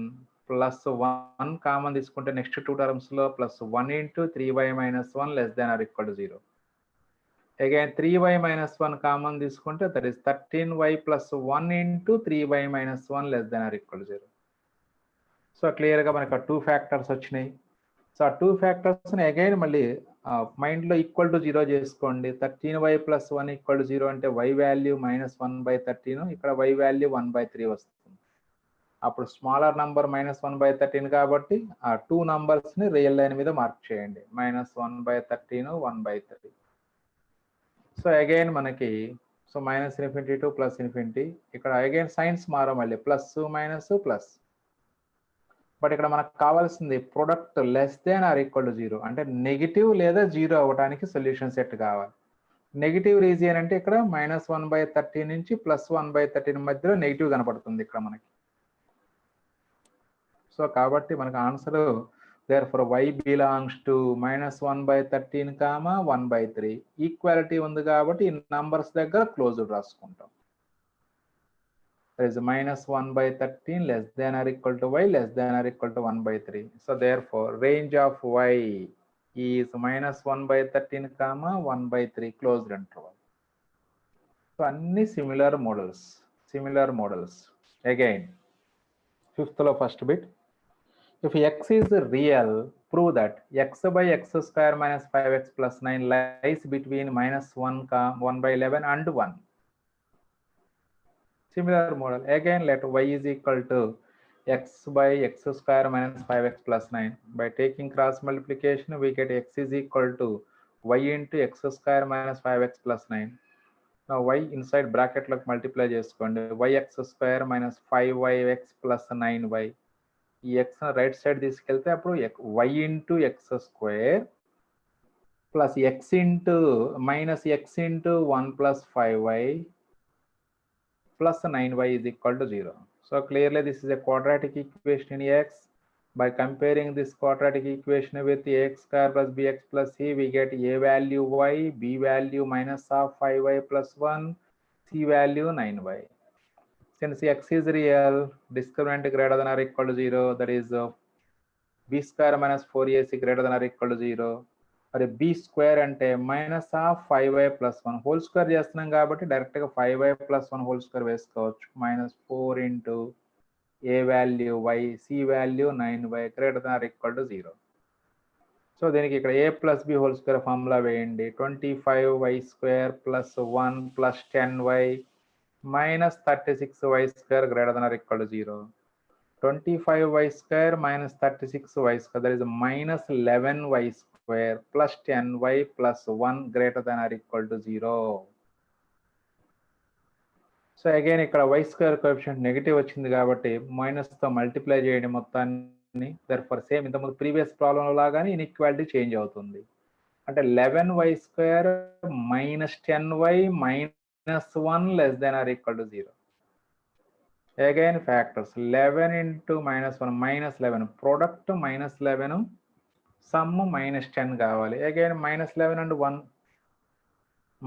plus 1 common తీసుకుంటే next 2 terms లో plus 1 into 3y minus 1 less than or equal to 0. Again 3y minus 1 common తీసుకుంటే that is 13y plus 1 into 3y minus 1 less than or equal to 0. So క్లియర్గా మనకు 2 factors వచ్చినాయి. So ఆ 2 ఫ్యాక్టర్స్ని again మళ్ళీ మైండ్లో equal to 0 చేసుకోండి. 13y plus 1 equal to 0 అంటే y value -1/13, ఇక్కడ y వాల్యూ 1/3 వస్తుంది. అప్పుడు స్మాలర్ నంబర్ -1/13 కాబట్టి ఆ 2 నంబర్స్ని రియల్ లైన్ మీద మార్క్ చేయండి. -1/13 1/3. సో అగైన్ మనకి సో -∞ to +∞. ఇక్కడ అగైన్ సైన్స్ మారం మళ్ళీ ప్లస్ మైనస్ ప్లస్. బట్ ఇక్కడ మనకు కావాల్సింది product less than or equal to 0 అంటే నెగిటివ్ లేదా 0 అవ్వడానికి సొల్యూషన్ సెట్ కావాలి. నెగిటివ్ రీజియన్ అంటే ఇక్కడ -1/13 నుంచి +1/13 మధ్యలో నెగిటివ్ కనపడుతుంది ఇక్కడ మనకి. సో కాబట్టి మనకు answer therefore y belongs to -1/13, 1/3. Equality ఉంది కాబట్టి ఈ నంబర్స్ దగ్గర క్లోజ్డ్ రాసుకుంటాం. There is -1/13 less than or equal to y less than or equal to 1/3. So therefore range of y is -1/13, 1/3 closed interval. So అన్ని similar models. Again, fifth లో first bit. If x is real, prove that x by x square minus 5x plus 9 lies between -1/11 and 1. Similar model. Again, let y is equal to x by x square minus 5x plus 9. By taking cross multiplication, we get x is equal to y into x square minus 5x plus 9. Now y inside bracket look multiply చేసుకోండి. yx square minus 5yx plus 9y. ఈ x right side తీసుకెళ్తే అప్పుడు y into x square plus x into minus x into 1 plus 5y plus 9y is equal to 0. So clearly this is a quadratic equation in x. By comparing this quadratic equation with ax square plus bx plus c, we get a value y, b value minus of 5y plus 1, c value 9y. Since x is real, discriminant greater than or equal to 0, that is b square minus 4ac greater than or equal to 0. మరి b square అంటే -5y plus 1 whole square చేస్తున్నాం కాబట్టి డైరెక్ట్గా 5y plus 1 whole square వేసుకోవచ్చు. -4 into a value y, c value 9y greater than or equal to 0. So దీనికి ఇక్కడ a plus b whole square formula వేయండి. 25y square plus 1 plus 10y minus 36y square greater than or equal to 0. 25y square minus 36y square, that is -11y square plus 10y plus 1 greater than or equal to 0. So again ఇక్కడ y square coefficient negative వచ్చింది కాబట్టి మైనస్తో multiply చేయండి మొత్తాన్ని. Therefore same ఇంతకుముందు previous ప్రాబ్లంలో లాగానే inequality change అవుతుంది. అంటే 11y square minus 10y minus 1 less than or equal to 0. Again factors 11 into -1 -11 product -11 sum -10 కావాలి. Again -11 and 1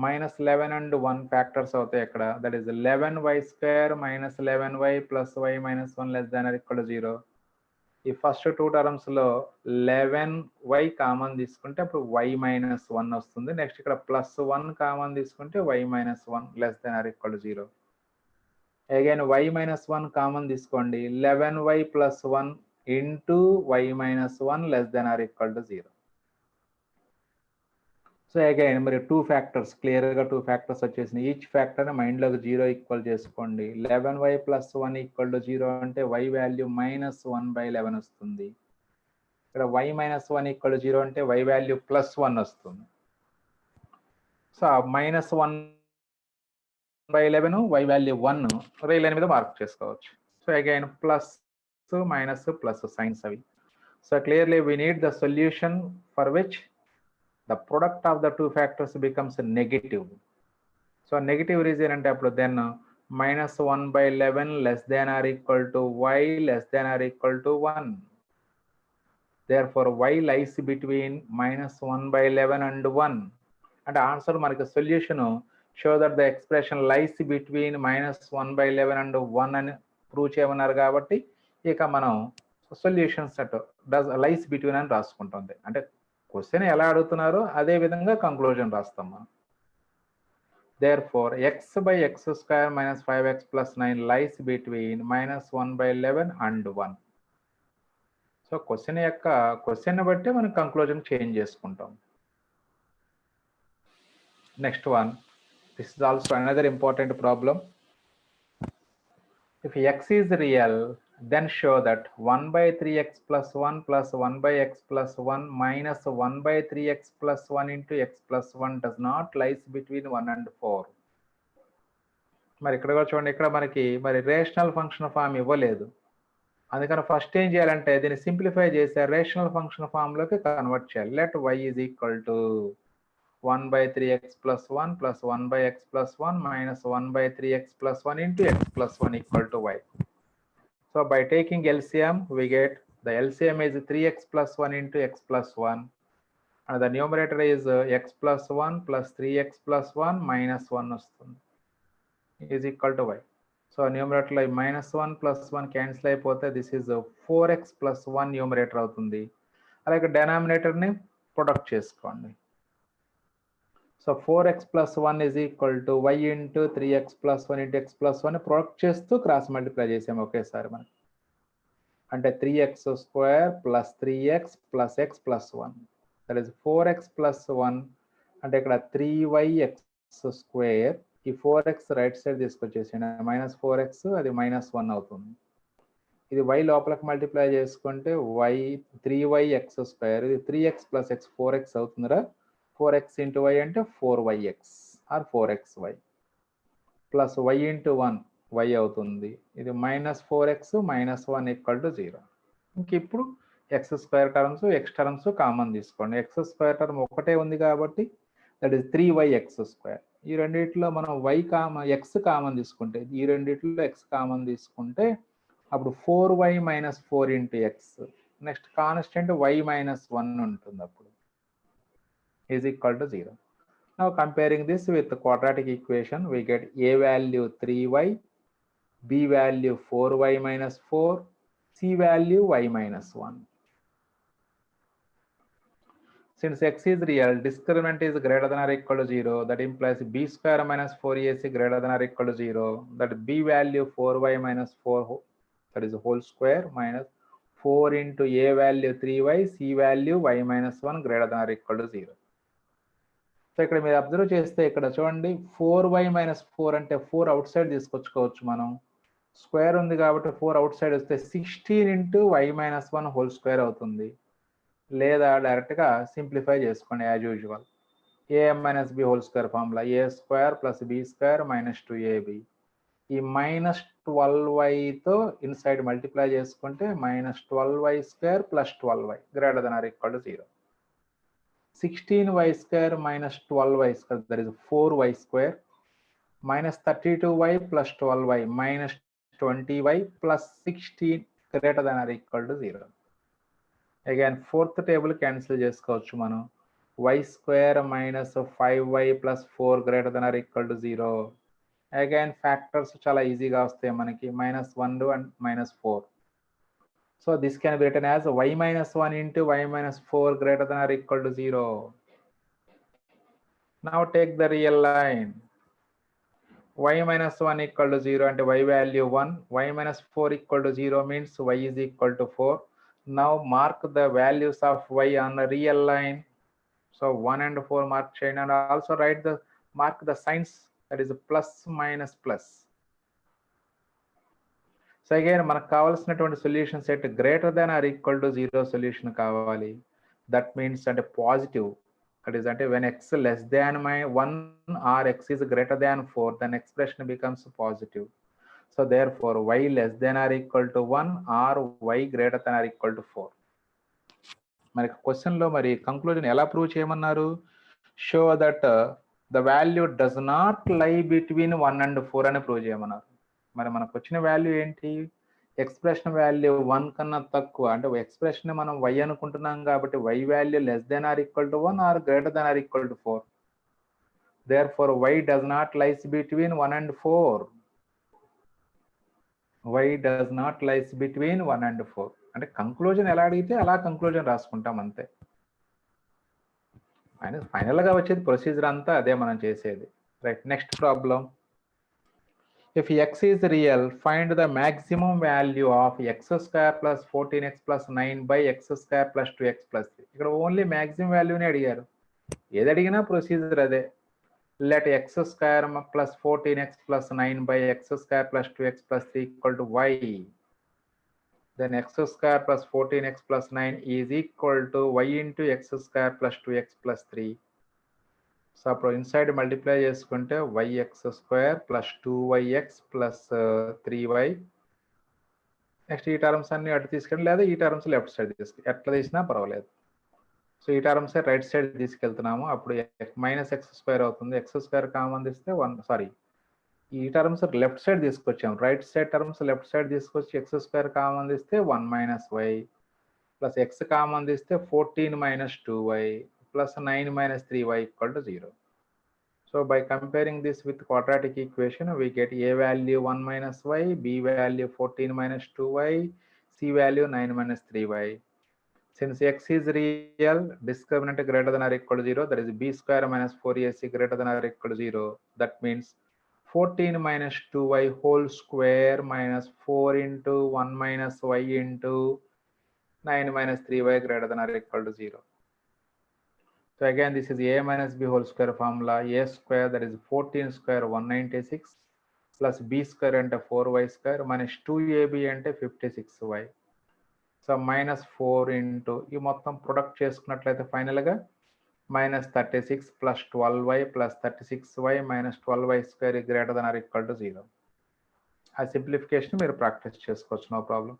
-11 and 1 factors అవుతాయి ఇక్కడ. That is 11y square minus 11y plus y minus 1 less than or equal to 0. ఈ first two terms లో 11y common తీసుకుంటే అప్పుడు y minus 1 వస్తుంది. Next ఇక్కడ +1 common తీసుకుంటే y minus 1 less than or equal to 0. Again y minus 1 common తీసుకోండి. 11y plus 1 into y minus 1 less than or equal to 0. So again మరి two factors క్లియర్గా two factors వచ్చేసినాయి. Each ఫ్యాక్టర్ని మైండ్లోకి 0 equal చేసుకోండి. 11y plus 1 equal to 0 అంటే y value -1/11 వస్తుంది. ఇక్కడ y minus 1 equal to 0 అంటే y వాల్యూ +1 వస్తుంది. So -1/11 y value 1 real line మీద మార్క్ చేసుకోవచ్చు. So again plus minus plus signs అవి. So clearly we need the solution for which the product of the two factors becomes negative. So negative reason అంటే అప్పుడు then -1/11 less than or equal to y less than or equal to 1. Therefore y lies between -1/11 and 1. అంటే answer మనకి solution show that the expression lies between -1/11 and 1 అని prove చేయమన్నారు కాబట్టి ఇక మనం solution set does lies between అని రాసుకుంటుంది. అంటే question ఎలా అడుగుతున్నారో అదే విధంగా కంక్లూజన్ రాస్తాం మనం. Therefore x by x square minus 5x plus 9 lies between -1/11 and 1. So question బట్టి మనం కంక్లూజన్ చేంజ్ చేసుకుంటాం. Next one, this is also another important problem. If x is real, then show that 1 by 3x plus 1 plus 1 by x plus 1 minus 1 by 3x plus 1 into x plus 1 does not lies between 1 and 4. మరి ఇక్కడ కూడా చూడండి, ఇక్కడ మనకి మరి rational function form ఇవ్వలేదు. అందుకని first ఏం చేయాలంటే దీన్ని సింప్లిఫై చేసి రేషనల్ ఫంక్షన్ ఫామ్లోకి కన్వర్ట్ చేయాలి. Let y is equal to 1 by 3x plus 1 plus 1 by x plus 1 minus 1 by 3x plus 1 into x plus 1 equal to y. So by taking LCM, we get the LCM is 3x plus 1 into x plus 1. And the numerator is x plus 1 plus 3x plus 1 minus 1 is equal to y. So numerator like minus 1 plus 1 cancel అయిపోతే this is 4x plus 1 numerator అవుతుంది. అలాగే denominator ని product చేసుకోండి. So 4x plus 1 is equal to y into 3x plus 1 into x plus 1 product చేస్తూ cross multiply చేసాము ఒకేసారి మనం. అంటే 3x square plus 3x plus x plus 1. That is 4x plus 1 అంటే ఇక్కడ 3yx square. ఈ 4x right side తీసుకొచ్చేసింది, minus 4x అది minus 1 అవుతుంది. ఇది y లోపలికి మల్టిప్లై చేసుకుంటే y 3yx స్క్వేర్, ఇది 3x ప్లస్ x 4x అవుతుందిరా. 4x ఇంటూ y అంటే 4yx or 4xy plus y into 1 y అవుతుంది. ఇది minus 4x minus 1 equal to 0. ఇంక ఇప్పుడు x square terms x terms common తీసుకోండి. x స్క్వేర్ టర్మ్ ఒకటే ఉంది కాబట్టి దట్ ఈస్ 3yx స్క్వేర్. ఈ రెండిట్లో మనం y కామన్ x కామన్ తీసుకుంటే, ఈ రెండిట్లో x కామన్ తీసుకుంటే అప్పుడు 4y minus 4 into X, next constant y minus 1 ఉంటుంది, అప్పుడు is equal to 0. Now comparing this with quadratic equation we get a value 3y, b value 4y minus 4, c value y minus 1. Since x is real, discriminant is greater than or equal to 0. That implies b square minus 4ac greater than or equal to 0. That b value 4y minus 4, that is whole square, minus 4 into a value 3y, c value y minus 1 greater than or equal to 0. So ఇక్కడ మీరు observe చేస్తే ఇక్కడ చూడండి 4y minus 4 అంటే 4 out side తీసుకొచ్చుకోవచ్చు మనం. Square ఉంది కాబట్టి 4 out side వస్తే 16 into y minus 1 whole square అవుతుంది. లేదా డైరెక్ట్గా సింప్లిఫై చేసుకోండి as usual. A minus b whole square formula, a square plus b square minus 2ab. ఈ మైనస్ 12yతో ఇన్సైడ్ మల్టిప్లై చేసుకుంటే minus 12y square plus 12y greater than or equal to 0. 16y square minus 12y square that is 4y square minus 32y plus 12y minus 20y plus 16 greater than or equal to 0. Again fourth table cancel చేసుకోవచ్చు మనం. y square minus 5y plus 4 greater than or equal to 0. Again factors చాలా ఈజీగా వస్తాయి మనకి, minus 1 and minus 4. So this can be written as y minus 1 into y minus 4 greater than or equal to 0. Now take the real line. Y minus 1 equal to 0 అంటే y value 1, y minus 4 equal to 0 means y is equal to 4. Now mark the values of y on the real line. So 1 and 4 mark chain, and also mark the signs, that is plus minus plus. So again మనకు కావాల్సినటువంటి solution set greater than or equal to 0 solution కావాలి. That means అంటే positive, that is అంటే when x less than 1 or x is greater than 4 then expression becomes positive. So therefore y less than or equal to 1 or y greater than or equal to 4. మరి క్వశ్చన్లో మరి conclusion ఎలా prove చేయమన్నారు? Show that the value does not lie between 1 and 4 అని prove చేయమన్నారు. మరి మనకు వచ్చిన వాల్యూ ఏంటి? ఎక్స్ప్రెషన్ వాల్యూ 1 కన్నా తక్కువ, అంటే ఎక్స్ప్రెషన్ మనం y అనుకుంటున్నాం కాబట్టి y value less than or equal to 1 or greater than or equal to 4. Therefore y does not lies between 1 and 4. y does not lies between 1 and 4. అంటే conclusion ఎలా అడిగితే అలా కంక్లూజన్ రాసుకుంటాం అంతే. ఫైనల్గా వచ్చేది ప్రొసీజర్ అంతా అదే మనం చేసేది. Right, next problem. If x is real, find the maximum value of x square plus 14x plus 9 by x square plus 2x plus 3. ఇక్కడ ఓన్లీ మ్యాక్సిమం వాల్యూని అడిగారు. ఏది అడిగినా ప్రొసీజర్ అదే. Let x square plus 14x plus 9 by x square plus 2x plus 3 equal to y. then x square plus 14x plus 9 is equal to y into x square plus 2x plus 3. So appo inside multiply cheskunte yx square plus 2yx plus 3y. Next ఈ terms అన్ని అటు తీసుకెళ్ళి లేదా ఈ terms left side తీసుకెళ్ళి ఎట్లా తీసినా పర్వాలేదు. సో ఈ టర్మ్స్ రైట్ సైడ్ తీసుకెళ్తున్నాము. అప్పుడు మైనస్ ఎక్స్ స్క్వేర్ అవుతుంది. ఎక్స్ స్క్వేర్ కామన్ తీస్తే ఈ టర్మ్స్ లెఫ్ట్ సైడ్ తీసుకొచ్చాము. Right side terms left side తీసుకొచ్చి ఎక్స్ స్క్వేర్ కామన్ తీస్తే 1 minus y plus x common తీస్తే 14 minus 2y plus 9 minus 3y equal to 0. So by comparing this with quadratic equation, we get a value 1 minus y, b value 14 minus 2y, c value 9 minus 3y. Since x is real, discriminant greater than or equal to 0, that is b square minus 4ac greater than or equal to 0. That means 14 minus 2y whole square minus 4 into 1 minus y into 9 minus 3y greater than or equal to 0. So again, this is a minus b whole square formula. A square, that is 14 square 196 plus b square ante 4y square minus 2ab ante 56y. So minus 4 into ఈ మొత్తం product చేసుకున్నట్లయితే final గా minus 36 plus 12y plus 36y minus 12y square is greater than or equal to 0. ఆ simplification మీరు practice చేసుకోవచ్చు, no problem.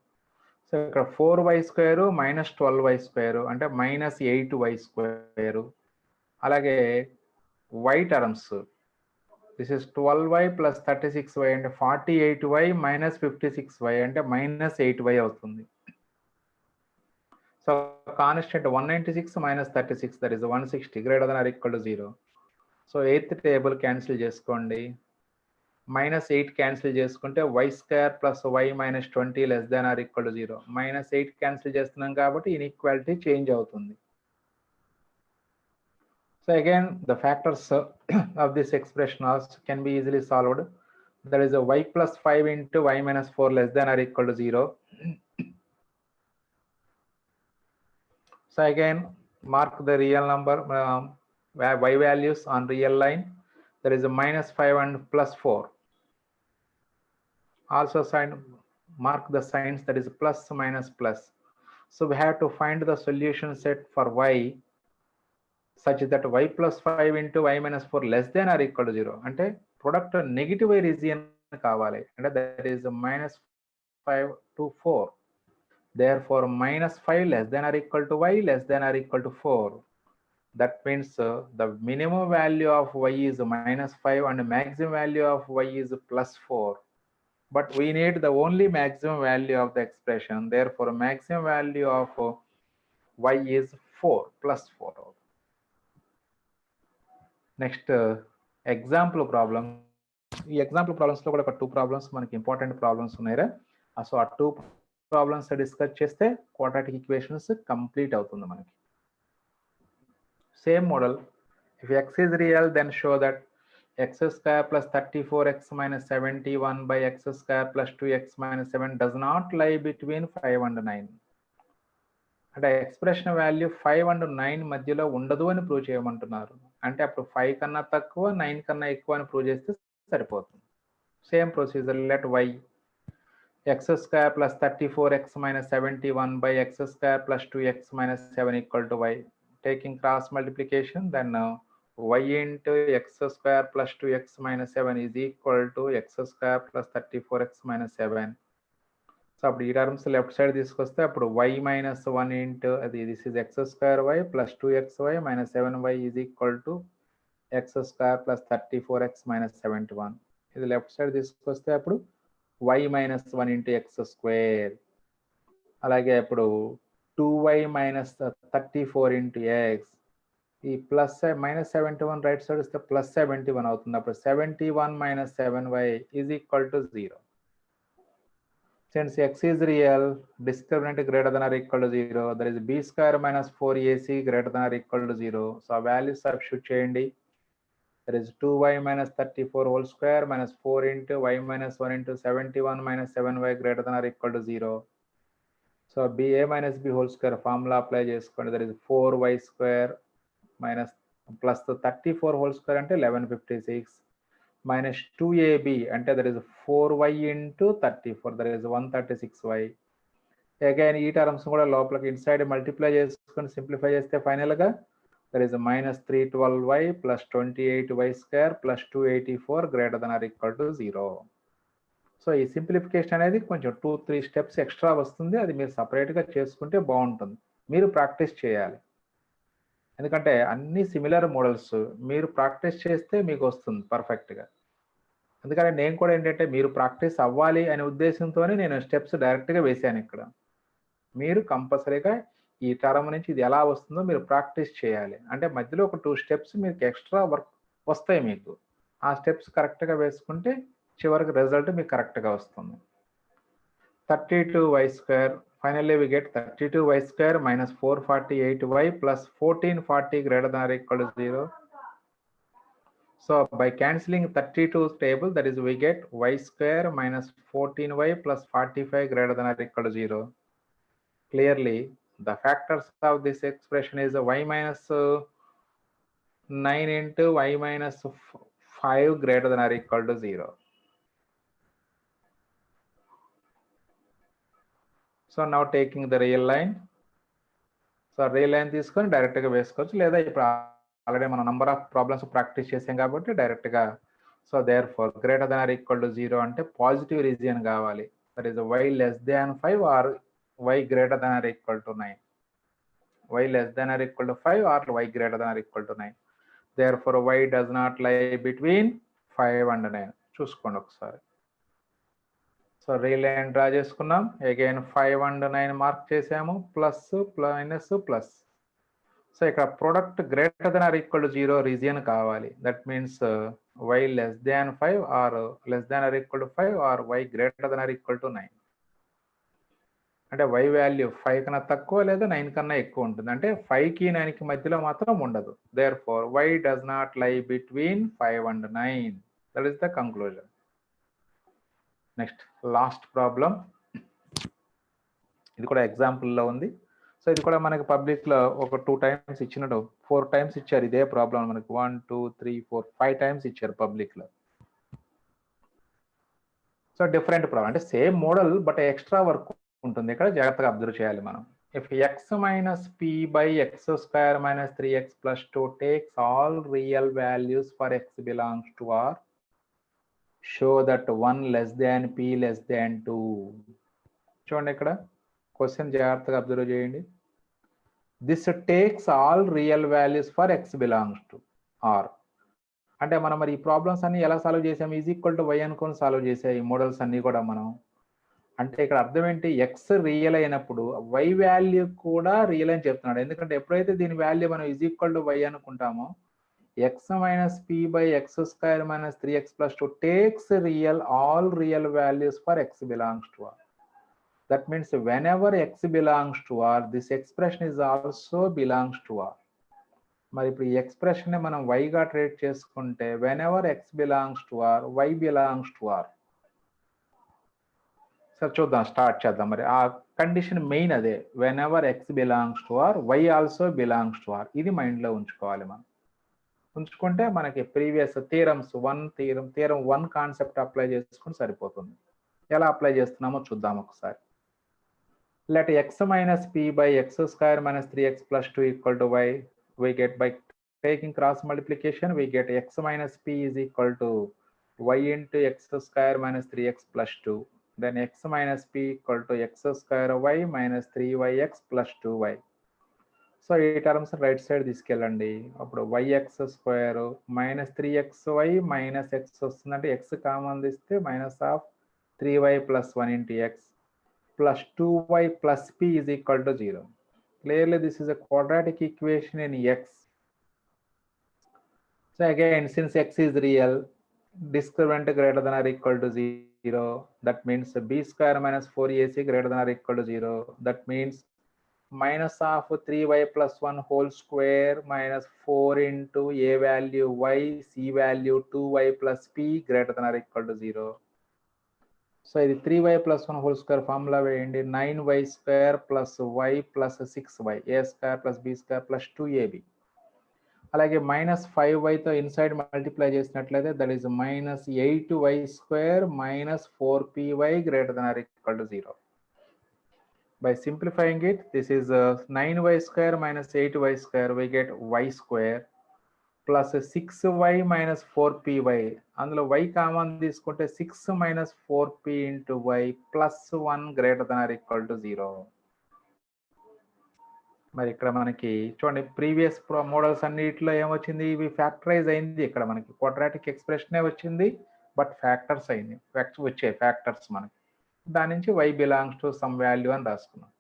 So ఇక్కడ 4y square minus 12y square అంటే minus 8y square. అలాగే y terms, this is 12y plus 36y అంటే 48y minus 56y అంటే minus 8y అవుతుంది. So constant 196 minus 36 that is 160 greater than or equal to 0. So eighth table cancel చేసుకోండి. Minus 8 cancel చేసుకుంటే y square plus y minus 20 less than or equal to 0. Minus 8 cancel చేస్తున్నాం కాబట్టి inequality change అవుతుంది. So again the factors of this expression also can be easily solved. That is y plus 5 into y minus 4 less than or equal to 0. So again mark the real number y values on real line. There is a minus 5 and plus 4. Also mark the signs, that is plus minus plus. So we have to find the solution set for y such that y plus 5 into y minus 4 less than or equal to 0. అంటే product negative region కావాలి. అంటే that is minus 5 to 4. Therefore minus 5 less than or equal to y less than or equal to 4. That means the minimum value of y is minus 5 and maximum value of y is plus 4. But we need the only maximum value of the expression. Therefore maximum value of y is 4 plus 4. Next example problem. ఈ example problems లో కూడా ఒక 2 problems మనకి important problems ఉన్నాయిరా. So ఆ 2 problems discuss చేస్తే quadratic equations complete అవుతుంది మనకి. Same model. If x is real, then show that x square plus 34x minus 71 by x square plus 2x minus 7 does not lie between 5 and 9. అంటే expression value 5 and 9 మధ్యలో ఉండదు అని prove చేయమంటున్నారు. అంటే అప్పుడు 5 కన్నా తక్కువ 9 కన్నా ఎక్కువ అని ప్రూవ్ చేస్తే సరిపోతుంది. Same procedure. Let y x square plus 34x minus 71 by x square plus 2x minus 7 equal to y. Taking cross multiplication, then y into x square plus 2x minus 7 is equal to x square plus 34x minus 7. So appudu ee terms left side తీసుకొస్తే అప్పుడు y minus 1 into this is x square y plus 2xy minus 7y is equal to x square plus 34x minus 71. ఇది left side తీసుకొస్తే అప్పుడు y minus 1 into x square. అలాగే అప్పుడు 2y minus 34 into x. ఈ plus minus 71 right side వస్తే plus 71 అవుతుంది. అప్పుడు 71 minus 7y is equal to 0. Since x is real, discriminant greater than or equal to 0, there is b square minus 4ac greater than or equal to 0. So value substitute చేయండి. There is 2y minus 34 whole square minus 4 into y minus 1 into 71 minus 7y greater than or equal to 0. So a minus b whole square formula apply చేసుకోండి. There is 4y square minus plus 34 whole square అంటే 1156 minus 2ab అంటే there is 4y into 34, there is 136y అగైన్ ఈ టర్మ్స్ కూడా లోపలికి inside multiply చేసుకొని simplify చేస్తే ఫైనల్గా there is -312y + 28y² + 284 > 0. So ఈ సింప్లిఫికేషన్ అనేది కొంచెం 2-3 స్టెప్స్ ఎక్స్ట్రా వస్తుంది. అది మీరు సపరేట్గా చేసుకుంటే బాగుంటుంది. మీరు ప్రాక్టీస్ చేయాలి, ఎందుకంటే అన్ని సిమిలర్ మోడల్స్ మీరు ప్రాక్టీస్ చేస్తే మీకు వస్తుంది పర్ఫెక్ట్గా. అందుకని నేను కూడా ఏంటంటే మీరు ప్రాక్టీస్ అవ్వాలి అనే ఉద్దేశంతోనే నేను స్టెప్స్ డైరెక్ట్గా వేశాను ఇక్కడ. మీరు కంపల్సరీగా ఈ టర్మ్ నుంచి ఇది ఎలా వస్తుందో మీరు ప్రాక్టీస్ చేయాలి. అంటే మధ్యలో ఒక 2 స్టెప్స్ మీకు ఎక్స్ట్రా వర్క్ వస్తాయి మీకు. ఆ స్టెప్స్ కరెక్ట్గా వేసుకుంటే చివరికి రిజల్ట్ మీకు కరెక్ట్గా వస్తుంది. 32y², finally we get 32y² - 448y + 1440 > 0. So by cancelling 32 table, that is we get y² - 14y + 45 > 0. Clearly the factors of this expression is y - 9 into y - 5 > 0. So now taking the real line. So real line తీసుకొని డైరెక్ట్గా వేసుకోవచ్చు, లేదా ఇప్పుడు already మనం number of problems practice చేసాం కాబట్టి డైరెక్ట్గా. So there four > 0 అంటే పాజిటివ్ రీజియన్ కావాలి. That is y < 5 or y > 9. y < 5 or y > 9. Therefore y does not lie between 5 and 9. చూసుకోండి ఒకసారి. సో రియల్ లైన్ డ్రా చేసుకున్నాం. అగైన్ 5 and 9 మార్క్ చేసాము, plus minus plus. So ఇక్కడ product > 0 region కావాలి. That means y < 5 or < 5 or y > 9. అంటే y value 5 కన్నా తక్కువ లేదా 9 కన్నా ఎక్కువ ఉంటుంది. అంటే 5కి 9కి మధ్యలో మాత్రం ఉండదు. Therefore y does not lie between 5 and 9. That is the conclusion. Next last problem. ఇది కూడా ఎగ్జాంపుల్లో ఉంది. సో ఇది కూడా మనకి పబ్లిక్లో ఒక 2 times ఇచ్చినట్టు 4 times ఇచ్చారు ఇదే ప్రాబ్లం మనకి. 1 2 3 4 5 times ఇచ్చారు పబ్లిక్లో. సో డిఫరెంట్ ప్రాబ్లం, అంటే same model but extra work ఉంటుంది ఇక్కడ, జాగ్రత్తగా అబ్జర్వ్ చేయాలి మనం. If x - p by x² - 3x + 2 takes all real values for x belongs to R, show that 1 < p < 2. చూడండి ఇక్కడ క్వశ్చన్ జాగ్రత్తగా అబ్జర్వ్ చేయండి. This takes all real values for x belongs to R. అంటే మనం మరి ఈ ప్రాబ్లమ్స్ అన్ని ఎలా సాల్వ్ చేసాం? y అనుకొని సాల్వ్ చేసాం ఈ మోడల్స్ అన్ని కూడా మనం. అంటే ఇక్కడ అర్థం ఏంటి? x రియల్ అయినప్పుడు y వాల్యూ కూడా రియల్ అని చెప్తున్నాడు. ఎందుకంటే ఎప్పుడైతే దీని వాల్యూ మనం y అనుకుంటామో x - p by x² - 3x + 2 takes all real values for x belongs to R. That means whenever x belongs to R, this expression is also belongs to R. మరి ఇప్పుడు ఈ ఎక్స్ప్రెషన్ ని మనం y గా treat చేసుకుంటే whenever x belongs to R, y belongs to R. సరే చూద్దాం, start చేద్దాం. మరి ఆ కండిషన్ మెయిన్ అదే, whenever x belongs to R, y also belongs to R. ఇది మైండ్లో ఉంచుకోవాలి మనం. ఉంచుకుంటే మనకి previous theorems theorem 1 concept apply చేసుకుని సరిపోతుంది. ఎలా అప్లై చేస్తున్నామో చూద్దాం ఒకసారి. Let x - p by x² - 3x + 2 = y. We get by taking cross multiplication, we get x - p is equal to y into x² - 3x + 2. Then x - p equal to x² y - 3yx + 2y. So ఈ terms right side తీసుకెళ్ళండి. అప్పుడు yx² - 3xy - x వస్తుందంటే x common తీస్తే -3y + 1 into x plus 2y plus p is equal to 0. Clearly this is a quadratic equation in x. So again, since x is real, discriminant > 0. That means b² - 4ac > 0. That means -3y + 1 whole square minus 4 into a value y, c value 2y plus p > 0. So ఇది 3y + 1 whole square ఫార్ములా వేయండి. 9y² + y + 6y, a² + b² + 2ab. అలాగే -5yతో inside multiply చేసినట్లయితే that is -8y² - 4py > 0. By simplifying it, this is 9y square minus 8y square, we get y square plus 6y minus 4py. అందులో y common తీసుకుంటే 6 minus 4p into y plus 1 greater than or equal to 0. మరి ఇక్కడ మనకి చూడండి previous models అన్నిటిలో ఏమొచ్చింది, ఇవి factorise అయింది. ఇక్కడ మనకి క్వాడ్రాటిక్ ఎక్స్ప్రెషనే వచ్చింది, బట్ ఫ్యాక్టర్స్ అయింది, వచ్చాయి ఫ్యాక్టర్స్ మనకి. దాని నుంచి y belongs to some value అని రాసుకున్నాం.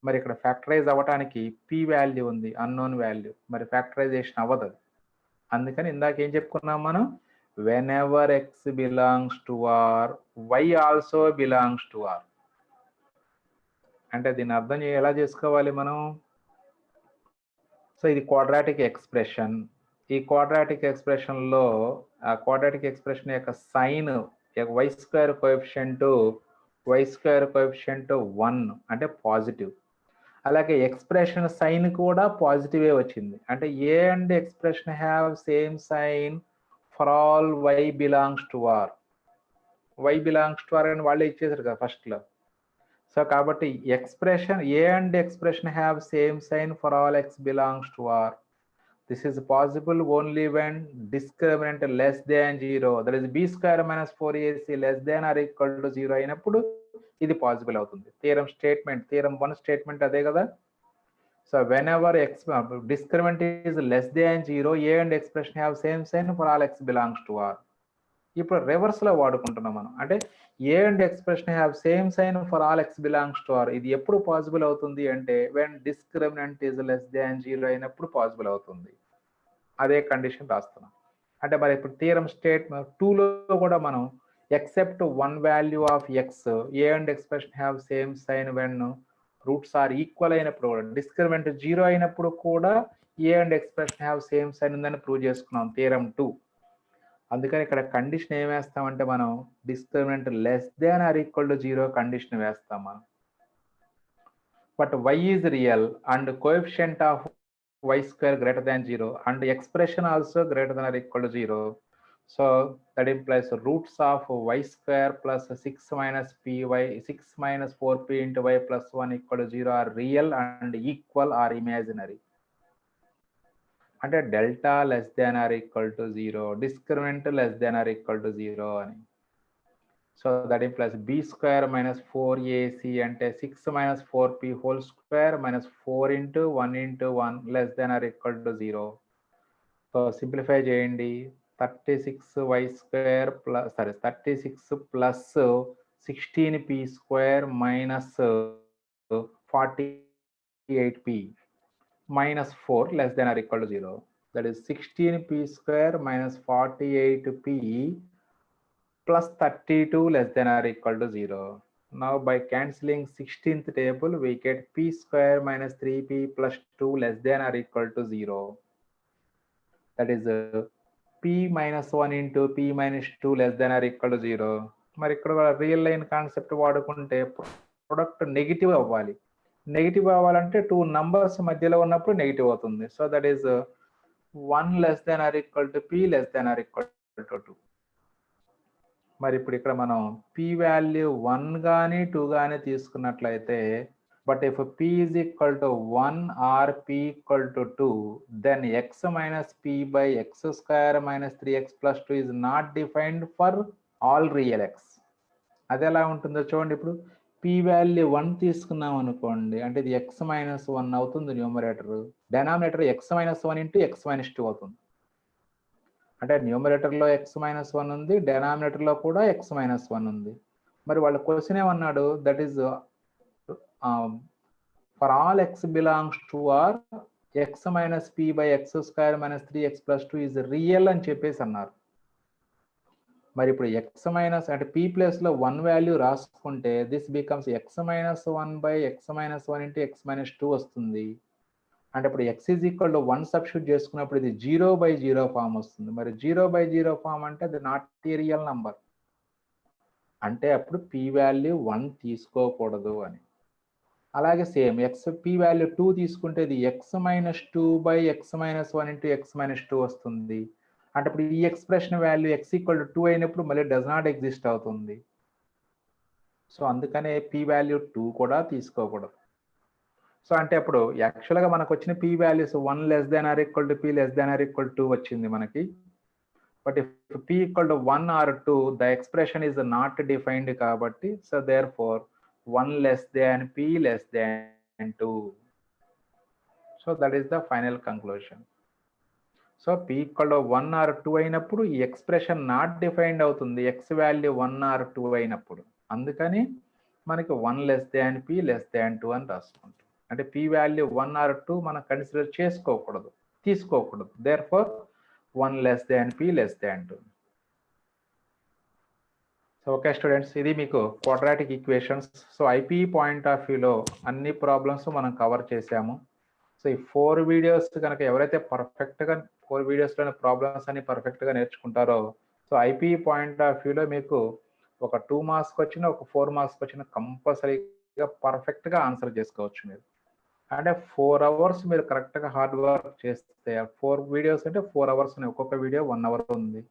మరి ఇక్కడ ఫ్యాక్టరైజ్ అవ్వడానికి p వాల్యూ ఉంది, అన్నోన్ వాల్యూ, మరి ఫ్యాక్టరైజేషన్ అవ్వదు. అందుకని ఇందాక ఏం చెప్పుకున్నాం మనం, whenever x belongs to R y also belongs to R. అంటే దీన్ని అర్థం ఎలా చేసుకోవాలి మనం? సో ఇది క్వాడ్రాటిక్ ఎక్స్ప్రెషన్. ఈ క్వాడ్రాటిక్ ఎక్స్ప్రెషన్లో ఆ క్వాడ్రాటిక్ ఎక్స్ప్రెషన్ యొక్క సైన్ వై స్క్వేర్ కోఎఫిషియంట్ 1 అంటే పాజిటివ్. అలాగే ఎక్స్ప్రెషన్ సైన్ కూడా పాజిటివే వచ్చింది. అంటే a and expression have same sign for all y belongs to R. Y belongs to R అని వాళ్ళే ఇచ్చేసారు కదా ఫస్ట్లో. సో కాబట్టి expression a and expression have same sign for all x belongs to R. This is possible only when discriminant less than 0. That is b square minus 4ac less than or equal to 0 అయినప్పుడు ఇది possible అవుతుంది. Theorem 1 statement అదే కదా. So whenever discriminant is less than 0, a and expression have same sign for all x belongs to R. ఇప్పుడు reverse లో వాడుకుంటున్నాం మనం. అంటే a and expression have same sign for all x belongs to R. ఇది ఎప్పుడు possible అవుతుంది అంటే when discriminant is less than 0 అయినప్పుడు పాసిబుల్ అవుతుంది. అదే కండిషన్ రాస్తున్నాం. అంటే మరి ఇప్పుడు థియరం స్టేట్మెంట్ 2లో కూడా మనం except one value of x, a and expression have same sign when roots are equal అయినప్పుడు కూడా, డిస్క్రిమినెంట్ 0 అయినప్పుడు కూడా a and expression have same sign ఉందని ప్రూవ్ చేసుకున్నాం థియరం 2. అందుకని ఇక్కడ కండిషన్ ఏం వేస్తామంటే మనం discriminant less than or equal to 0 condition వేస్తాం మనం. But y is real and coefficient of y square greater than 0 and expression also greater than or equal to 0. So that implies roots of y square plus 6 minus 4p into y plus 1 equal to 0 are real and equal or imaginary. అంటే delta less than or equal to 0, discriminant less than or equal to 0 అని. So that implies b square minus 4ac అంటే 6 minus 4p whole square minus 4 into 1 into 1 less than or equal to 0. So simplify చేయండి. 36y square plus 36 plus 16p square minus 48p minus 4 less than or equal to 0. That is 16p square minus 48p plus 32 less than or equal to 0. Now by cancelling 16th table we get p square minus 3p plus 2 less than or equal to 0. That is p minus 1 into p minus 2 less than or equal to 0. మరి ఇక్కడ real line concept వాడుకుంటే product negative అవ్వాలి. Negative అవ్వాలంటే 2 numbers మధ్యలో ఉన్నప్పుడు negative అవుతుంది. So that is 1 less than or equal to p less than or equal to 2. మరి ఇప్పుడు ఇక్కడ మనం p వాల్యూ 1 కానీ 2 కానీ తీసుకున్నట్లయితే, but if p is equal to 1 or p equal to 2, then x minus p by x square minus 3x plus 2 is not defined for all real x. అది ఎలా ఉంటుందో చూడండి. ఇప్పుడు p వాల్యూ 1 తీసుకున్నాం అనుకోండి, అంటే ఇది x minus 1 అవుతుంది numerator. Denominator x minus 1 into x minus 2 అవుతుంది. అంటే న్యూమరేటర్లో x minus 1 ఉంది, డెనామినేటర్లో కూడా x minus 1 ఉంది. మరి వాళ్ళ క్వశ్చన్ ఏమన్నాడు, that is for all x belongs to R, x minus p by x square minus 3x plus 2 is real అని చెప్పేసి అన్నారు. మరి ఇప్పుడు x మైనస్ అంటే p ప్లేస్ లో 1 వాల్యూ రాసుకుంటే this becomes x minus 1 by x minus 1 into x minus 2 వస్తుంది. అంటే ఇప్పుడు x is equal to 1 substitute చేసుకున్నప్పుడు ఇది 0/0 ఫామ్ వస్తుంది. మరి 0/0 ఫామ్ అంటే అది నాట్ ఏ రియల్ నంబర్. అంటే అప్పుడు p వాల్యూ 1 తీసుకోకూడదు అని. అలాగే సేమ్ p వాల్యూ 2 తీసుకుంటే ఇది x minus 2 by x minus 1 into x minus 2 వస్తుంది. అంటే ఇప్పుడు ఈ expression value x equal to 2 అయినప్పుడు మళ్ళీ డస్ నాట్ ఎగ్జిస్ట్ అవుతుంది. సో అందుకనే p వాల్యూ 2 కూడా తీసుకోకూడదు. సో అంటే అప్పుడు యాక్చువల్గా మనకు వచ్చిన p values 1 less than or equal to p less than or equal to 2 వచ్చింది మనకి. But if p equal to 1 or 2 the expression is not defined కాబట్టి so therefore 1 less than p less than 2. So that is the final conclusion. So p equal to 1 or 2 అయినప్పుడు ఈ expression not defined అవుతుంది x value 1 or 2 అయినప్పుడు. అందుకని మనకి 1 less than p less than 2 అని రాసుకుంటాం. అంటే p వాల్యూ 1 ఆర్ 2 మనం కన్సిడర్ చేసుకోకూడదు, తీసుకోకూడదు. Therefore 1 less than p less than 2. So okay students, ఇది మీకు quadratic equations. So IPE point of వ్యూలో అన్ని ప్రాబ్లమ్స్ మనం కవర్ చేసాము. సో ఈ 4 వీడియోస్ కనుక ఎవరైతే పర్ఫెక్ట్గా 4 వీడియోస్లోని ప్రాబ్లమ్స్ అన్ని పర్ఫెక్ట్గా నేర్చుకుంటారో సో ఐపీఈ పాయింట్ ఆఫ్ వ్యూలో మీకు ఒక 2 మార్క్స్కి వచ్చిన ఒక 4 మార్క్స్కి వచ్చిన కంపల్సరీగా పర్ఫెక్ట్గా ఆన్సర్ చేసుకోవచ్చు మీరు. అంటే 4 అవర్స్ మీరు కరెక్ట్గా హార్డ్ వర్క్ చేస్తే 4 వీడియోస్ అంటే 4 అవర్స్ ఉన్నాయి, ఒక్కొక్క వీడియో 1 అవర్ ఉంది.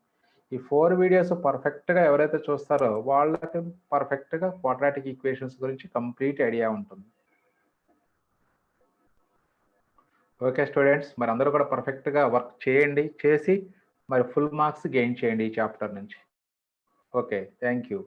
ఈ 4 వీడియోస్ పర్ఫెక్ట్గా ఎవరైతే చూస్తారో వాళ్ళకి పర్ఫెక్ట్గా క్వాడ్రాటిక్ ఈక్వేషన్స్ గురించి కంప్లీట్ ఐడియా ఉంటుంది. ఓకే స్టూడెంట్స్, మరి అందరూ కూడా పర్ఫెక్ట్గా వర్క్ చేయండి, చేసి మరి ఫుల్ మార్క్స్ గెయిన్ చేయండి ఈ చాప్టర్ నుంచి. Okay, thank you.